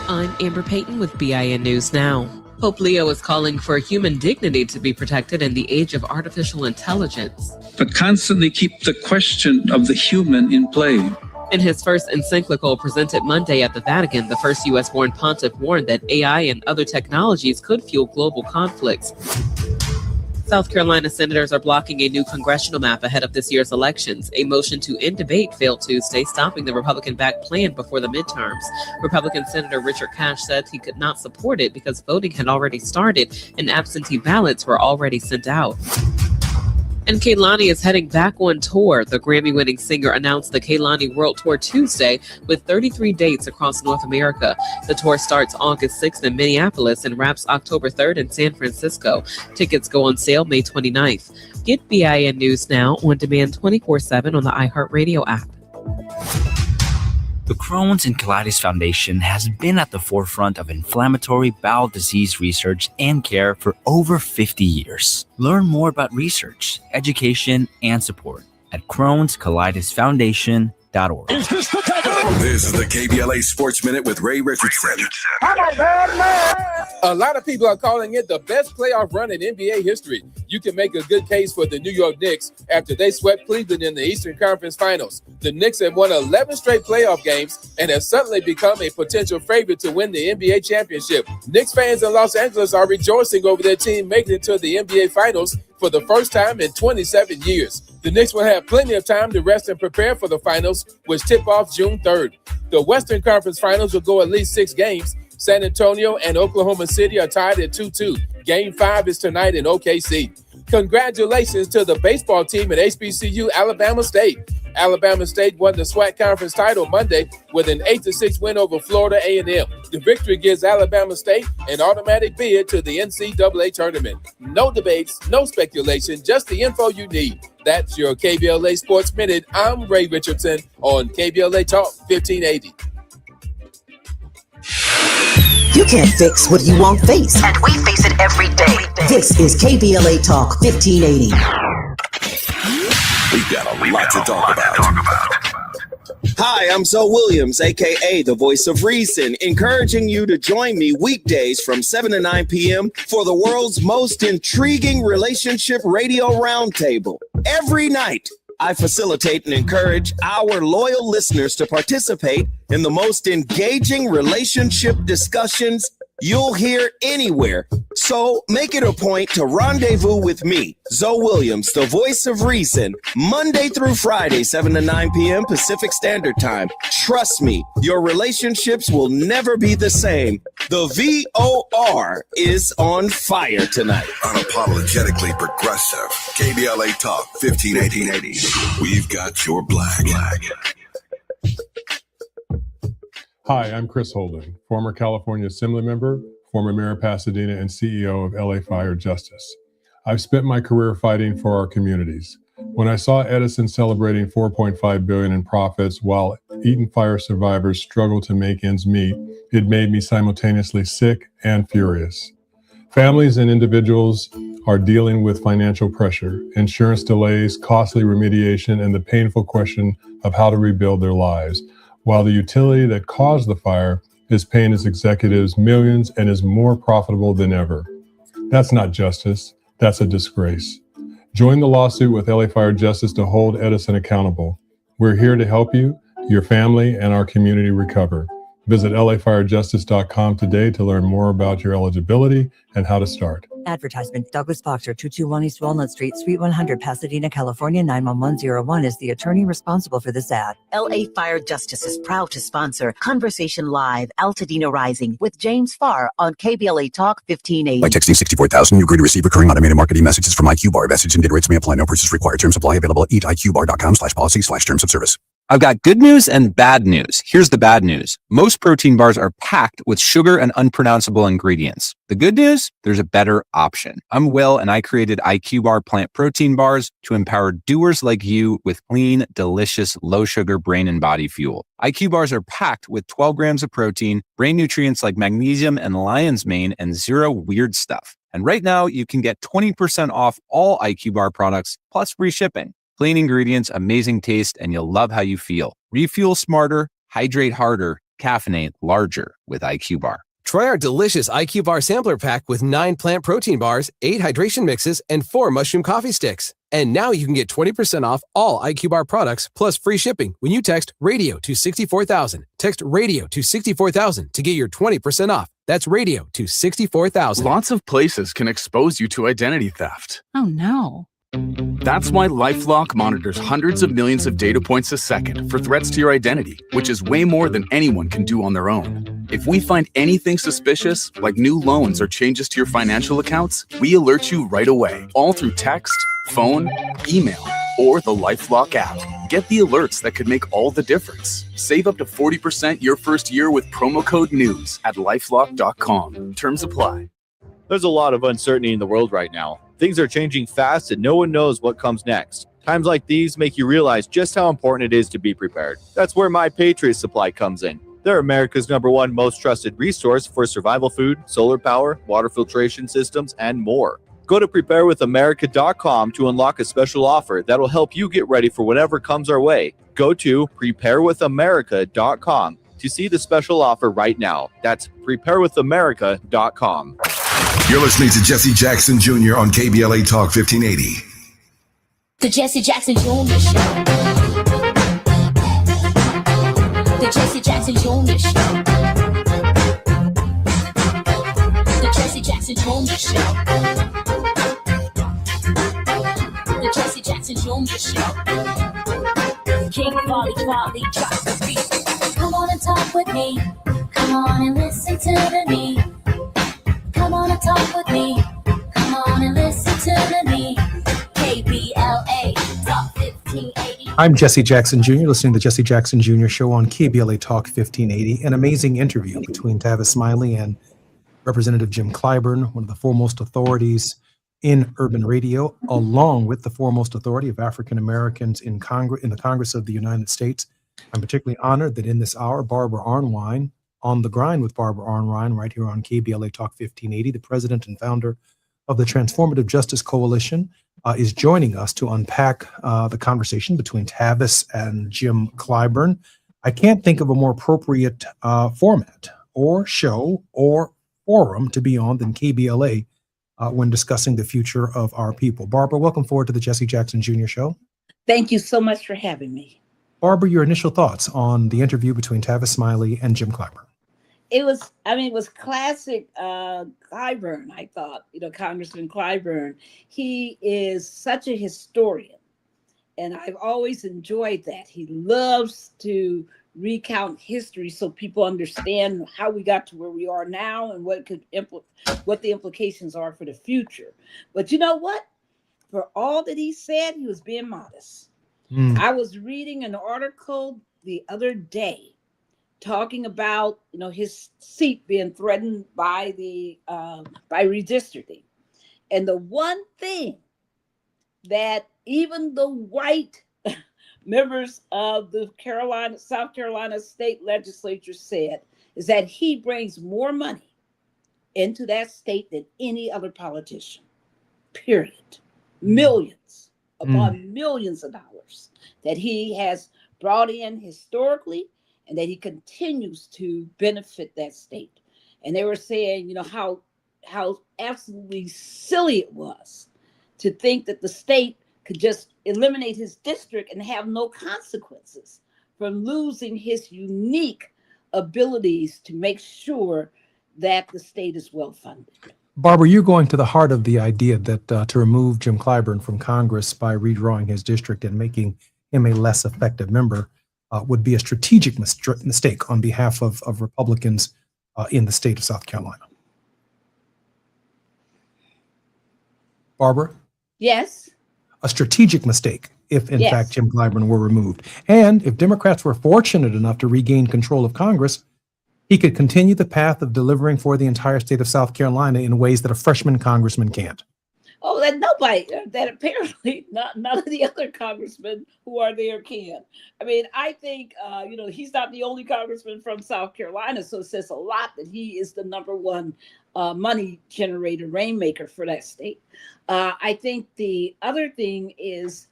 I'm Amber Payton with BIN News Now. Pope Leo is calling for human dignity to be protected in the age of artificial intelligence. But constantly keep the question of the human in play. In his first encyclical presented Monday at the Vatican, the first U.S.-born pontiff warned that AI and other technologies could fuel global conflicts. South Carolina senators are blocking a new congressional map ahead of this year's elections. A motion to end debate failed Tuesday, stopping the Republican-backed plan before the midterms. Republican Senator Richard Cash said he could not support it because voting had already started and absentee ballots were already sent out. And Kehlani is heading back on tour. The Grammy-winning singer announced the Kehlani World Tour Tuesday with 33 dates across North America. The tour starts August 6th in Minneapolis and wraps October 3rd in San Francisco. Tickets go on sale May 29th. Get BIN News now on demand 24/7 on the iHeartRadio app. The Crohn's and Colitis Foundation has been at the forefront of inflammatory bowel disease research and care for over 50 years. Learn more about research, education, and support at Crohn'sColitisFoundation.org. This is the KBLA Sports Minute with Ray Richardson. A lot of people are calling it the best playoff run in NBA history. You can make a good case for the New York Knicks after they swept Cleveland in the Eastern Conference Finals. The Knicks have won 11 straight playoff games and have suddenly become a potential favorite to win the NBA championship. Knicks fans in Los Angeles are rejoicing over their team making it to the NBA Finals for the first time in 27 years. The Knicks will have plenty of time to rest and prepare for the finals, which tip off June 3rd. The Western Conference Finals will go at least 6 games. San Antonio and Oklahoma City are tied at 2-2. Game 5 is tonight in OKC. Congratulations to the baseball team at HBCU Alabama State. Alabama State won the SWAC Conference title Monday with an 8-6 win over Florida A&M. The victory gives Alabama State an automatic bid to the NCAA tournament. No debates, no speculation, just the info you need. That's your KBLA Sports Minute. I'm Ray Richardson on KBLA Talk 1580. You can't fix what you won't face. And we face it every day. This is KBLA Talk 1580. We've got a lot to talk about. Hi, I'm Zoe Williams, aka the Voice of Reason, encouraging you to join me weekdays from 7 to 9 p.m. for the world's most intriguing relationship radio roundtable. Every night, I facilitate and encourage our loyal listeners to participate in the most engaging relationship discussions you'll hear anywhere. So make it a point to rendezvous with me, Zoe Williams, the Voice of Reason, Monday through Friday, 7 to 9 p.m. Pacific Standard Time. Trust me, your relationships will never be the same. The VOR is on fire tonight. Unapologetically progressive. KBLA Talk 1580. We've got your black. Hi, I'm Chris Holden, former California Assembly member, former mayor of Pasadena, and CEO of LA Fire Justice. I've spent my career fighting for our communities. When I saw Edison celebrating $4.5 billion in profits while Eaton fire survivors struggle to make ends meet, it made me simultaneously sick and furious. Families and individuals are dealing with financial pressure, insurance delays, costly remediation, and the painful question of how to rebuild their lives, while the utility that caused the fire is paying its executives millions and is more profitable than ever. That's not justice. That's a disgrace. Join the lawsuit with LA Fire Justice to hold Edison accountable. We're here to help you, your family, and our community recover. Visit lafirejustice.com today to learn more about your eligibility and how to start. Advertisement. Douglas Boxer, 221 East Walnut Street, Suite 100, Pasadena, California, 91101 is the attorney responsible for this ad. LA Fire Justice is proud to sponsor Conversation Live, Altadena Rising with James Farr on KBLA Talk 1580. By texting 64,000, you agree to receive recurring automated marketing messages from IQ Bar. Message and data rates may apply. No purchase required. Terms apply. Available at eatiqbar.com/policy/terms of service. I've got good news and bad news. Here's the bad news. Most protein bars are packed with sugar and unpronounceable ingredients. The good news? There's a better option. I'm Will, and I created IQ Bar plant protein bars to empower doers like you with clean, delicious, low-sugar brain and body fuel. IQ Bars are packed with 12 grams of protein, brain nutrients like magnesium and lion's mane, and zero weird stuff. And right now, you can get 20% off all IQ Bar products, plus free shipping. Clean ingredients, amazing taste, and you'll love how you feel. Refuel smarter, hydrate harder, caffeinate larger with IQ Bar. Try our delicious IQ Bar Sampler Pack with 9 plant protein bars, 8 hydration mixes, and 4 mushroom coffee sticks. And now you can get 20% off all IQ Bar products plus free shipping when you text RADIO to 64,000. Text RADIO to 64,000 to get your 20% off. That's RADIO to 64,000. Lots of places can expose you to identity theft. Oh no. That's why LifeLock monitors hundreds of millions of data points a second for threats to your identity, which is way more than anyone can do on their own. If we find anything suspicious, like new loans or changes to your financial accounts, we alert you right away, all through text, phone, email, or the LifeLock app. Get the alerts that could make all the difference. Save up to 40% your first year with promo code NEWS at LifeLock.com. Terms apply. There's a lot of uncertainty in the world right now. Things are changing fast and no one knows what comes next. Times like these make you realize just how important it is to be prepared. That's where My Patriot Supply comes in. They're America's #1 most trusted resource for survival food, solar power, water filtration systems, and more. Go to preparewithamerica.com to unlock a special offer that'll help you get ready for whatever comes our way. Go to preparewithamerica.com to see the special offer right now. That's preparewithamerica.com. You're listening to Jesse Jackson Jr. on KBLA Talk 1580. The Jesse Jackson Jr. Show. The Jesse Jackson Jr. Show. The Jesse Jackson Jr. Show. The Jesse Jackson Jr. Show. King Volley, drop the beat. Come on and talk with me. Come on and listen to me. Come on and talk with me. Come on and listen to me. KBLA Talk 1580. I'm Jesse Jackson Jr., listening to the Jesse Jackson Jr. Show on KBLA Talk 1580. An amazing interview between Tavis Smiley and Representative Jim Clyburn, one of the foremost authorities in urban radio, along with the foremost authority of African Americans in the Congress of the United States. I'm particularly honored that in this hour, Barbara Arnwine, On the Grind with Barbara Arnwine, right here on KBLA Talk 1580, the president and founder of the Transformative Justice Coalition, is joining us to unpack the conversation between Tavis and Jim Clyburn. I can't think of a more appropriate format or show or forum to be on than KBLA when discussing the future of our people. Barbara, welcome forward to the Jesse Jackson Jr. Show. Thank you so much for having me. Barbara, your initial thoughts on the interview between Tavis Smiley and Jim Clyburn. It was classic Clyburn, I thought, Congressman Clyburn. He is such a historian, and I've always enjoyed that. He loves to recount history so people understand how we got to where we are now and what the implications are for the future. But you know what? For all that he said, he was being modest. I was reading an article the other day talking about his seat being threatened by redistricting, and the one thing that even the white members of the South Carolina state legislature said is that he brings more money into that state than any other politician. Period. Millions upon millions of dollars that he has brought in historically, and that he continues to benefit that state. And they were saying, how absolutely silly it was to think that the state could just eliminate his district and have no consequences from losing his unique abilities to make sure that the state is well funded. Barbara, you're going to the heart of the idea that to remove Jim Clyburn from Congress by redrawing his district and making him a less effective member would be a strategic mistake on behalf of Republicans in the state of South Carolina. Barbara? Yes. A strategic mistake if, in Yes. fact, Jim Clyburn were removed. And if Democrats were fortunate enough to regain control of Congress, he could continue the path of delivering for the entire state of South Carolina in ways that a freshman congressman can't. Oh, that apparently none of the other congressmen who are there can. I think, he's not the only congressman from South Carolina, so it says a lot that he is the #1 money generator, rainmaker for that state. I think the other thing is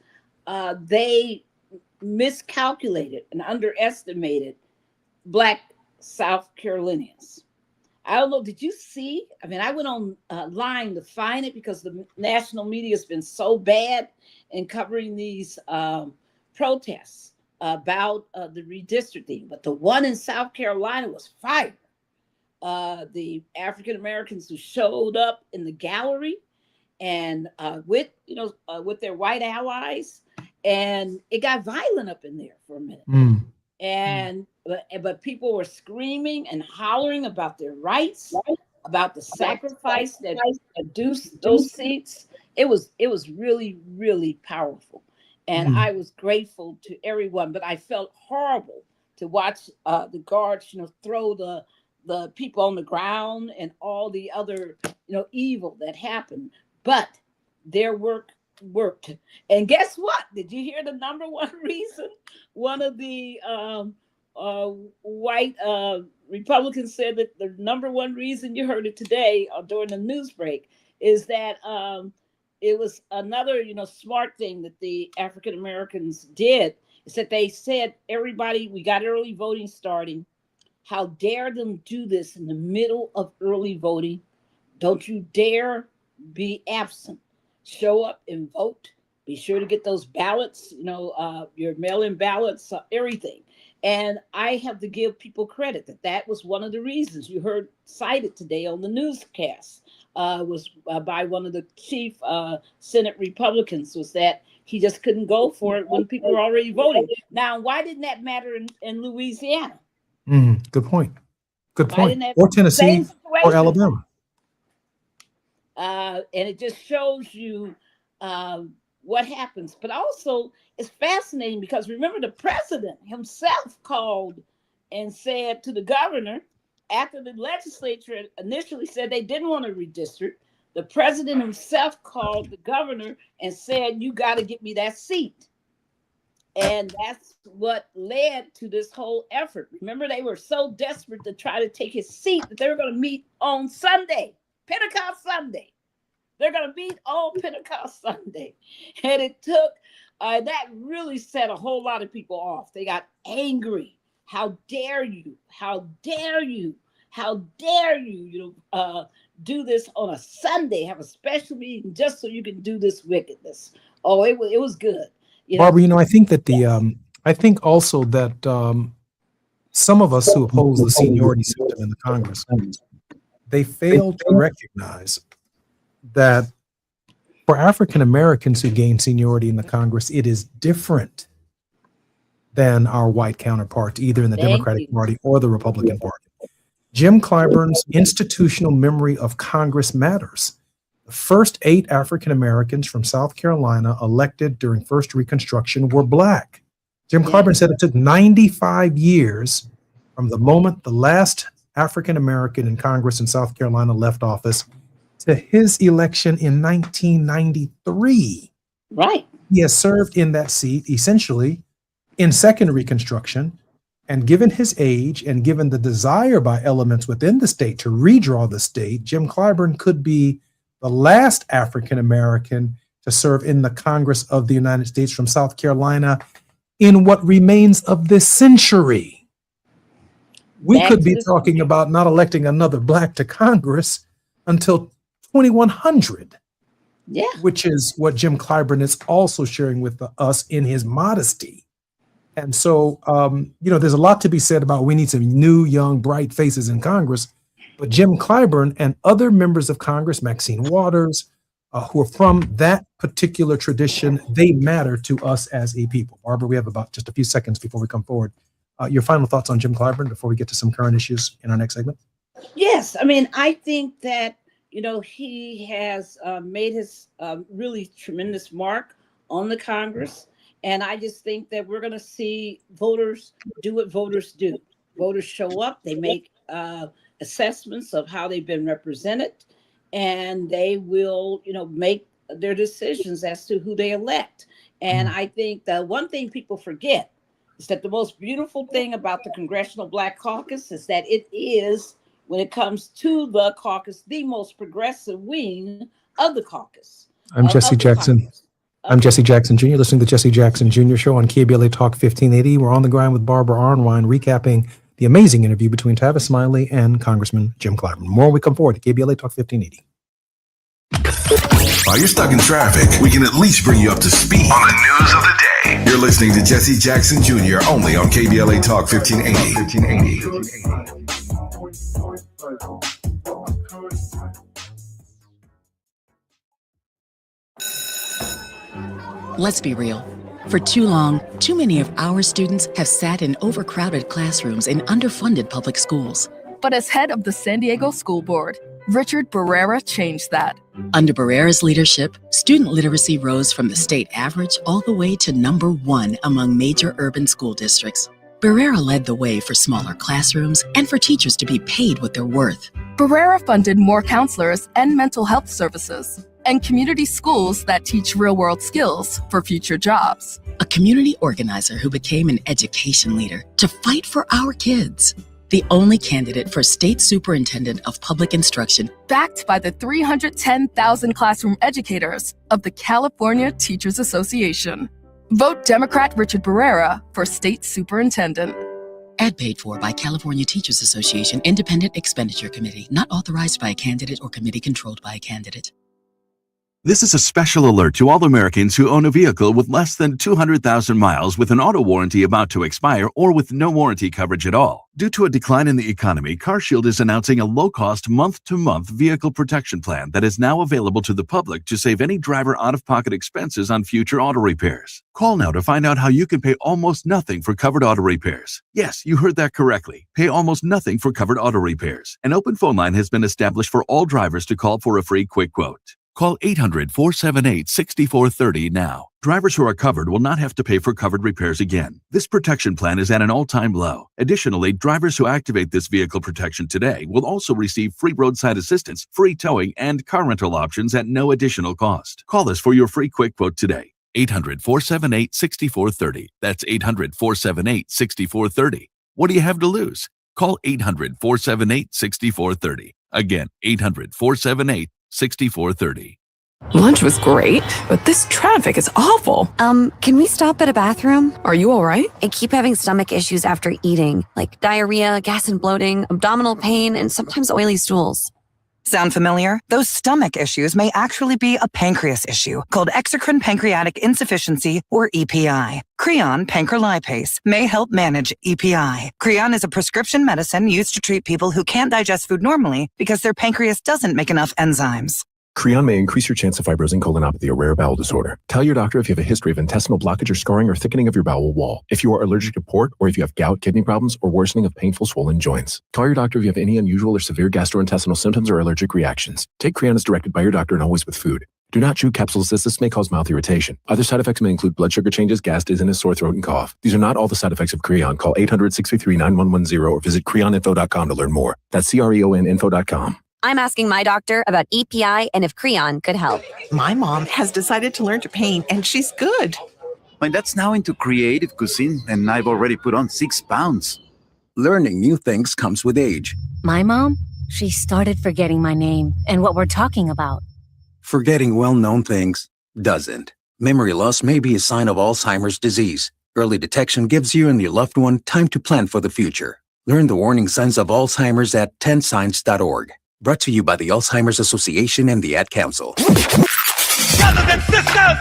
they miscalculated and underestimated Black South Carolinians. I don't know. Did you see? I mean, I went on line to find it because the national media has been so bad in covering these protests about the redistricting. But the one in South Carolina was fire. The African Americans who showed up in the gallery and with their white allies, and it got violent up in there for a minute. And but people were screaming and hollering about their rights, about the sacrifice that produced those seats. It was really, really powerful, and I was grateful to everyone. But I felt horrible to watch the guards, throw the people on the ground and all the other evil that happened. But their work worked. And guess what? Did you hear the number one reason? One of the white Republicans said that the number one reason, you heard it today during the news break, is that it was another smart thing that the African Americans did, is that they said, everybody, we got early voting starting. How dare them do this in the middle of early voting? Don't you dare be absent. Show up and vote. Be sure to get those ballots, your mail-in ballots, everything. And I have to give people credit that was one of the reasons you heard cited today on the newscast, was by one of the chief Senate Republicans, was that he just couldn't go for it when people were already voting. Now, why didn't that matter in Louisiana? Good point. Good point. Or Tennessee or Alabama. And it just shows you what happens. But also, it's fascinating because remember, the president himself called and said to the governor, after the legislature initially said they didn't want to redistrict, the president himself called the governor and said, you got to get me that seat. And that's what led to this whole effort. Remember, they were so desperate to try to take his seat that they were going to meet on Sunday, Pentecost Sunday. They're going to meet on Pentecost Sunday. And it took, that really set a whole lot of people off. They got angry. How dare you? How dare you? How dare you, do this on a Sunday, have a special meeting just so you can do this wickedness. Oh, it was good. Barbara, I think that I think also that some of us who oppose the seniority system in the Congress, they fail to recognize that for African Americans who gain seniority in the Congress, it is different than our white counterparts, either in the Democratic Party or the Republican Party. Jim Clyburn's institutional memory of Congress matters. The first 8 African Americans from South Carolina elected during First Reconstruction were Black. Jim Clyburn said it took 95 years from the moment the last African American in Congress in South Carolina left office to his election in 1993. Right. He has served in that seat essentially in Second Reconstruction, and given his age and given the desire by elements within the state to redraw the state, Jim Clyburn could be the last African American to serve in the Congress of the United States from South Carolina in what remains of this century. We could be talking about not electing another Black to Congress until 2100. Yeah. Which is what Jim Clyburn is also sharing with us in his modesty. And so, there's a lot to be said about we need some new, young, bright faces in Congress. But Jim Clyburn and other members of Congress, Maxine Waters, who are from that particular tradition, they matter to us as a people. Barbara, we have about just a few seconds before we come forward. Your final thoughts on Jim Clyburn before we get to some current issues in our next segment? Yes. I mean, I think that, he has made his really tremendous mark on the Congress. And I just think that we're going to see voters do what voters do. Voters show up, they make assessments of how they've been represented, and they will, make their decisions as to who they elect. And I think that one thing people forget is that the most beautiful thing about the Congressional Black Caucus is that it is, when it comes to the caucus, the most progressive wing of the caucus. I'm Jesse Jackson. I'm Jesse Jackson Jr., listening to the Jesse Jackson Jr. Show on KBLA Talk 1580. We're on the ground with Barbara Arnwine, recapping the amazing interview between Tavis Smiley and Congressman Jim Clyburn. More when we come forward to KBLA Talk 1580. While you're stuck in traffic, we can at least bring you up to speed on the news of the day. You're listening to Jesse Jackson Jr. only on KBLA Talk 1580. Let's be real. For too long, too many of our students have sat in overcrowded classrooms in underfunded public schools. But as head of the San Diego School Board, Richard Barrera changed that. Under Barrera's leadership, student literacy rose from the state average all the way to #1 among major urban school districts. Barrera led the way for smaller classrooms and for teachers to be paid what they're worth. Barrera funded more counselors and mental health services, and community schools that teach real-world skills for future jobs. A community organizer who became an education leader to fight for our kids. The only candidate for state superintendent of public instruction, backed by the 310,000 classroom educators of the California Teachers Association. Vote Democrat Richard Barrera for state superintendent. Ad paid for by California Teachers Association Independent Expenditure Committee, not authorized by a candidate or committee controlled by a candidate. This is a special alert to all Americans who own a vehicle with less than 200,000 miles with an auto warranty about to expire or with no warranty coverage at all. Due to a decline in the economy, CarShield is announcing a low-cost month-to-month vehicle protection plan that is now available to the public to save any driver out-of-pocket expenses on future auto repairs. Call now to find out how you can pay almost nothing for covered auto repairs. Yes, you heard that correctly. Pay almost nothing for covered auto repairs. An open phone line has been established for all drivers to call for a free quick quote. Call 800-478-6430 now. Drivers who are covered will not have to pay for covered repairs again. This protection plan is at an all-time low. Additionally, drivers who activate this vehicle protection today will also receive free roadside assistance, free towing, and car rental options at no additional cost. Call us for your free quick quote today. 800-478-6430. That's 800-478-6430. What do you have to lose? Call 800-478-6430. Again, 800-478-6430. Lunch was great, but this traffic is awful. Can we stop at a bathroom? Are you all right? I keep having stomach issues after eating, like diarrhea, gas and bloating, abdominal pain, and sometimes oily stools. Sound familiar? Those stomach issues may actually be a pancreas issue called exocrine pancreatic insufficiency, or EPI. Creon pancrelipase may help manage EPI. Creon is a prescription medicine used to treat people who can't digest food normally because their pancreas doesn't make enough enzymes. Creon may increase your chance of fibrosing colonopathy, a rare bowel disorder. Tell your doctor if you have a history of intestinal blockage or scarring or thickening of your bowel wall, if you are allergic to pork, or if you have gout, kidney problems, or worsening of painful swollen joints. Call your doctor if you have any unusual or severe gastrointestinal symptoms or allergic reactions. Take Creon as directed by your doctor and always with food. Do not chew capsules as this may cause mouth irritation. Other side effects may include blood sugar changes, gas, dizziness, sore throat, and cough. These are not all the side effects of Creon. Call 800-633-9110 or visit creoninfo.com to learn more. That's CREONinfo.com. I'm asking my doctor about EPI and if Creon could help. My mom has decided to learn to paint, and she's good. My dad's now into creative cuisine, and I've already put on 6 pounds. Learning new things comes with age. My mom, she started forgetting my name and what we're talking about. Forgetting well-known things doesn't. Memory loss may be a sign of Alzheimer's disease. Early detection gives you and your loved one time to plan for the future. Learn the warning signs of Alzheimer's at 10signs.org. Brought to you by the Alzheimer's Association and the Ad Council.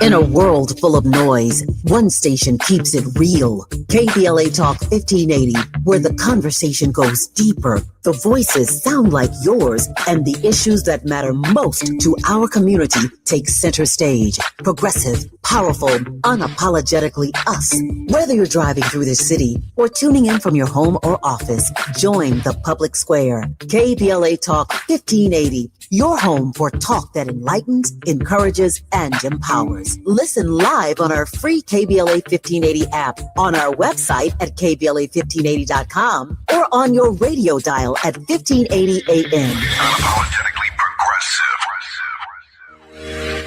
In a world full of noise, one station keeps it real. KBLA Talk 1580, where the conversation goes deeper, the voices sound like yours, and the issues that matter most to our community take center stage. Progressive, powerful, unapologetically us. Whether you're driving through the city or tuning in from your home or office, join the public square. KBLA Talk 1580, your home for talk that enlightens, encourages, and empowers. Listen live on our free KBLA 1580 app, on our website at KBLA1580.com, or on your radio dial at 1580 AM. Unapologetically progressive.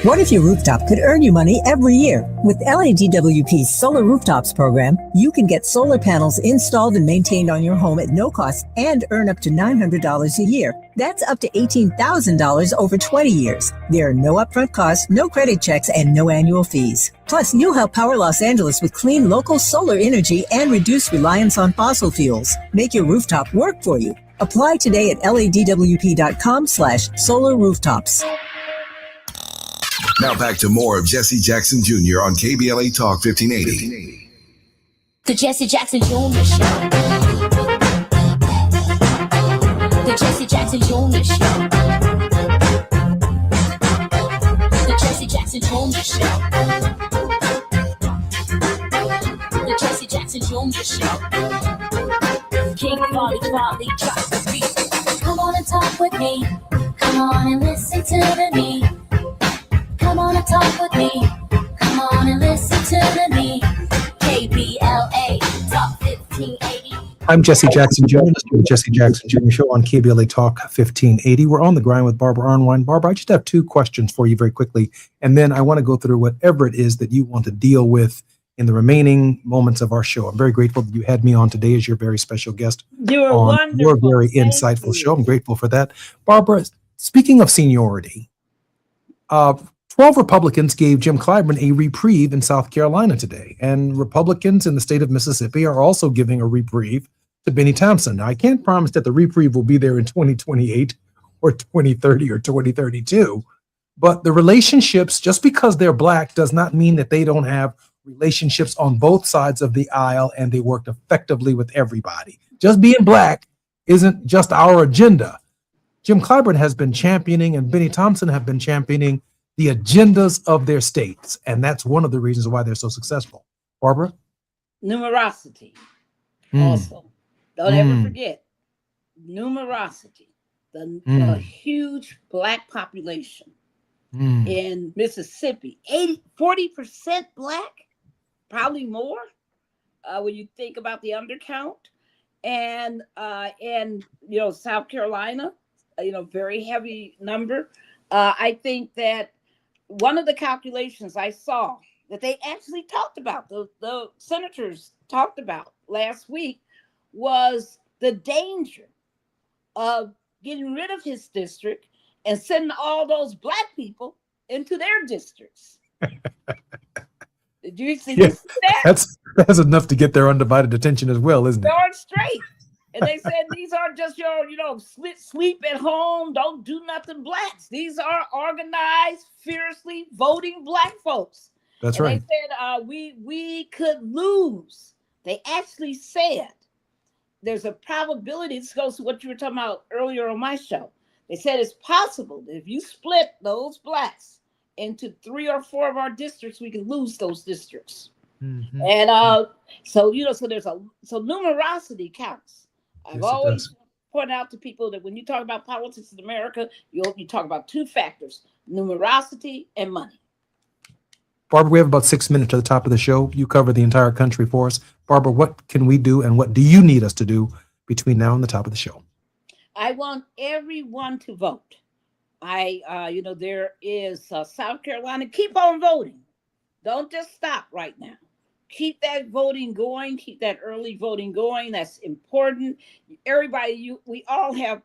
What if your rooftop could earn you money every year? With LADWP's Solar Rooftops program, you can get solar panels installed and maintained on your home at no cost and earn up to $900 a year. That's up to $18,000 over 20 years. There are no upfront costs, no credit checks, and no annual fees. Plus, you'll help power Los Angeles with clean local solar energy and reduce reliance on fossil fuels. Make your rooftop work for you. Apply today at ladwp.com/solar rooftops. Now back to more of Jesse Jackson Jr. on KBLA Talk 1580. The Jesse Jackson Jr. Show. The Jesse Jackson Jr. Show. The Jesse Jackson Jr. Show. The Jesse Jackson Jr. Show. King Quality, drop the beat. Come on and talk with me. Come on and listen to me. Come on and talk with me. Come on and listen to me. KBLA Talk 1580. I'm Jesse Jackson Jr. This is the Jesse Jackson Jr. Show on KBLA Talk 1580. We're on the grind with Barbara Arnwine. Barbara, I just have two questions for you very quickly, and then I want to go through whatever it is that you want to deal with in the remaining moments of our show. I'm very grateful that you had me on today as your very special guest. You were on wonderful. your very insightful show. I'm grateful for that. Barbara, speaking of seniority, 12 Republicans gave Jim Clyburn a reprieve in South Carolina today, and Republicans in the state of Mississippi are also giving a reprieve to Benny Thompson. Now, I can't promise that the reprieve will be there in 2028 or 2030 or 2032, but the relationships, just because they're Black, does not mean that they don't have relationships on both sides of the aisle and they worked effectively with everybody. Just being Black isn't just our agenda. Jim Clyburn has been championing and Benny Thompson have been championing the agendas of their states, and that's one of the reasons why they're so successful. Barbara? Numerosity. Also, don't ever forget numerosity. The huge Black population in Mississippi, 40% Black, probably more when you think about the undercount, and South Carolina, very heavy number. I think that one of the calculations I saw that they actually talked about, the senators talked about last week, was the danger of getting rid of his district and sending all those Black people into their districts. Did you see that? That's enough to get their undivided attention as well, isn't it? Darn straight. And they said these aren't just your, sleep at home, don't do nothing Blacks. These are organized, fiercely voting Black folks. That's and right. They said we could lose. They actually said there's a probability. This goes to what you were talking about earlier on my show. They said it's possible that if you split those Blacks into 3 or 4 of our districts, we can lose those districts. Mm-hmm. And so numerosity counts. I've always pointed out to people that when you talk about politics in America, you talk about 2 factors: numerosity and money. Barbara, we have about 6 minutes to the top of the show. You cover the entire country for us. Barbara, what can we do and what do you need us to do between now and the top of the show? I want everyone to vote. There is South Carolina. Keep on voting. Don't just stop right now. Keep that voting going. Keep that early voting going. That's important. Everybody, we all have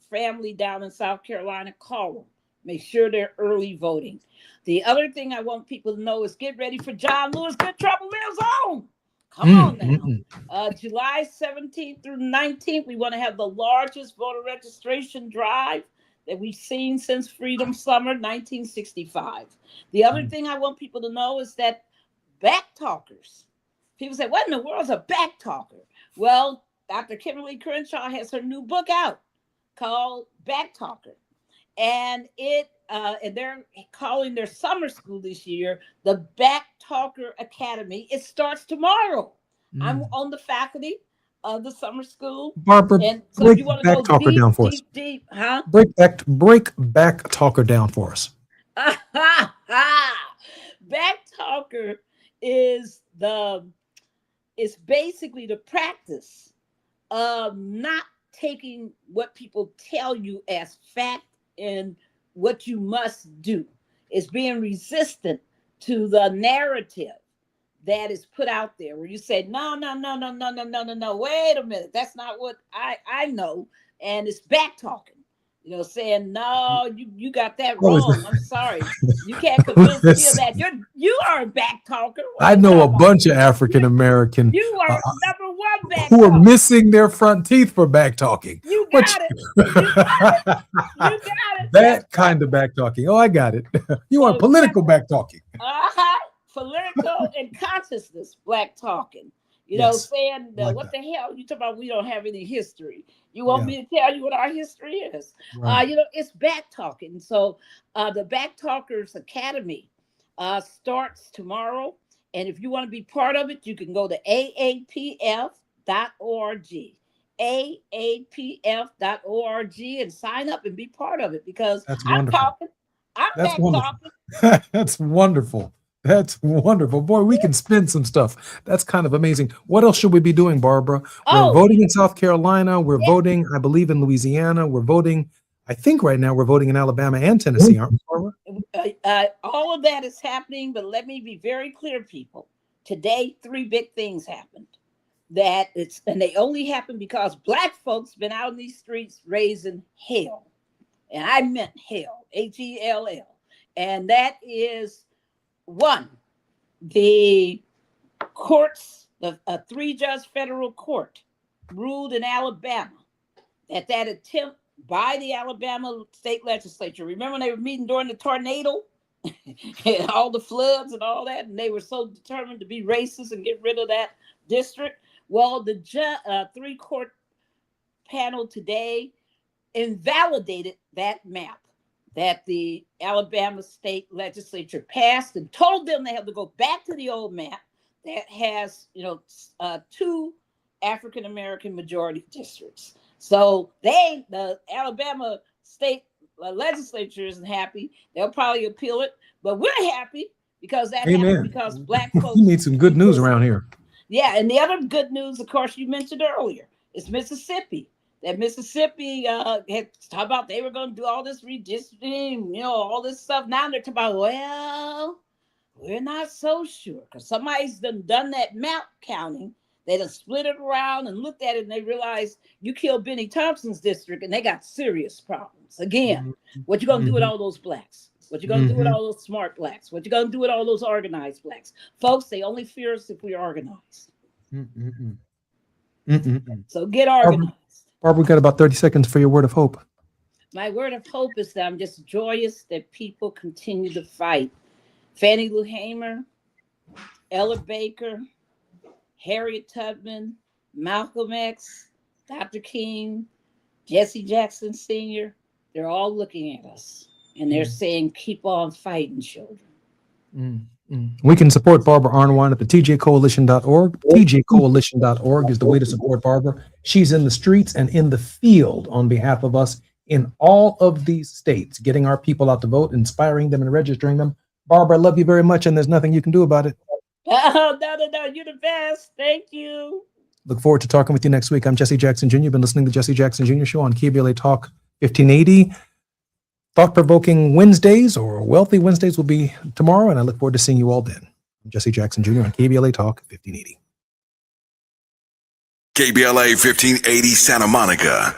family down in South Carolina. Call them. Make sure they're early voting. The other thing I want people to know is get ready for John Lewis. Good Trouble Lives On. Come on now. July 17th through 19th, we want to have the largest voter registration drive that we've seen since Freedom Summer 1965. The other thing I want people to know is that backtalkers. People say, what in the world is a backtalker? Well, Dr. Kimberly Crenshaw has her new book out called Backtalker. And and they're calling their summer school this year the Backtalker Academy. It starts tomorrow. I'm on the faculty of the summer school. Barbara, and so break you want to go Backtalker down for us. Deep, huh? Break Backtalker down for us. Backtalker is basically the practice of not taking what people tell you as fact and what you must do. is being resistant to the narrative that is put out there, where you say, no, wait a minute, that's not what I know, and it's back talking. Saying, no, you got that wrong. I'm sorry. You can't convince me of that. You are a back talker. I know a bunch of African American you are number one back who talker. are missing their front teeth for back talking. You got it. You got it. That kind of back talking. Oh, I got it. You are political back talking. Political and consciousness black talking. Saying what the hell you talking about? We don't have any history. You want me to tell you what our history is? Right. It's back talking. So the Back Talkers Academy starts tomorrow, and if you want to be part of it, you can go to aapf.org, aapf.org, and sign up and be part of it, because I'm talking. I'm back talking. That's wonderful. That's wonderful. Boy, we can spin some stuff. That's kind of amazing. What else should we be doing, Barbara? We're voting in South Carolina. We're voting, I believe, in Louisiana. We're voting, I think right now we're voting in Alabama and Tennessee, aren't we, Barbara? All of that is happening, but let me be very clear, people. Today, 3 big things happened. And they only happened because Black folks been out in these streets raising hell. And I meant hell, Hell. And that is, 1, the courts, a 3-judge federal court ruled in Alabama that attempt by the Alabama state legislature. Remember when they were meeting during the tornado and all the floods and all that, and they were so determined to be racist and get rid of that district? Well, the 3-court panel today invalidated that map that the Alabama state legislature passed, and told them they have to go back to the old map that has, 2 African American majority districts. So the Alabama state legislature isn't happy. They'll probably appeal it, but we're happy because that happened because Black folks. You need some good news around here. Yeah, and the other good news, of course, you mentioned earlier, is Mississippi. That Mississippi had talked about they were going to do all this redistricting, all this stuff. Now they're talking about, well, we're not so sure, because somebody's done that map counting. They done split it around and looked at it, and they realized you killed Benny Thompson's district, and they got serious problems. Again, what you going to do with all those Blacks? What you going to do with all those smart Blacks? What you going to do with all those organized Blacks? Folks, they only fear us if we're organized. So get organized. Barbara, we got about 30 seconds for your word of hope. My word of hope is that I'm just joyous that people continue to fight. Fannie Lou Hamer, Ella Baker, Harriet Tubman, Malcolm X, Dr. King, Jesse Jackson Sr., they're all looking at us, and they're saying, keep on fighting, children. We can support Barbara Arnwine at the tjcoalition.org. tjcoalition.org is the way to support Barbara. She's in the streets and in the field on behalf of us in all of these states, getting our people out to vote, inspiring them and registering them. Barbara, I love you very much, and there's nothing you can do about it. Oh, no, you're the best. Thank you. Look forward to talking with you next week. I'm Jesse Jackson Jr. You've been listening to the Jesse Jackson Jr. Show on KBLA Talk 1580. Thought-provoking Wednesdays or Wealthy Wednesdays will be tomorrow, and I look forward to seeing you all then. I'm Jesse Jackson Jr. on KBLA Talk 1580. KBLA 1580 Santa Monica.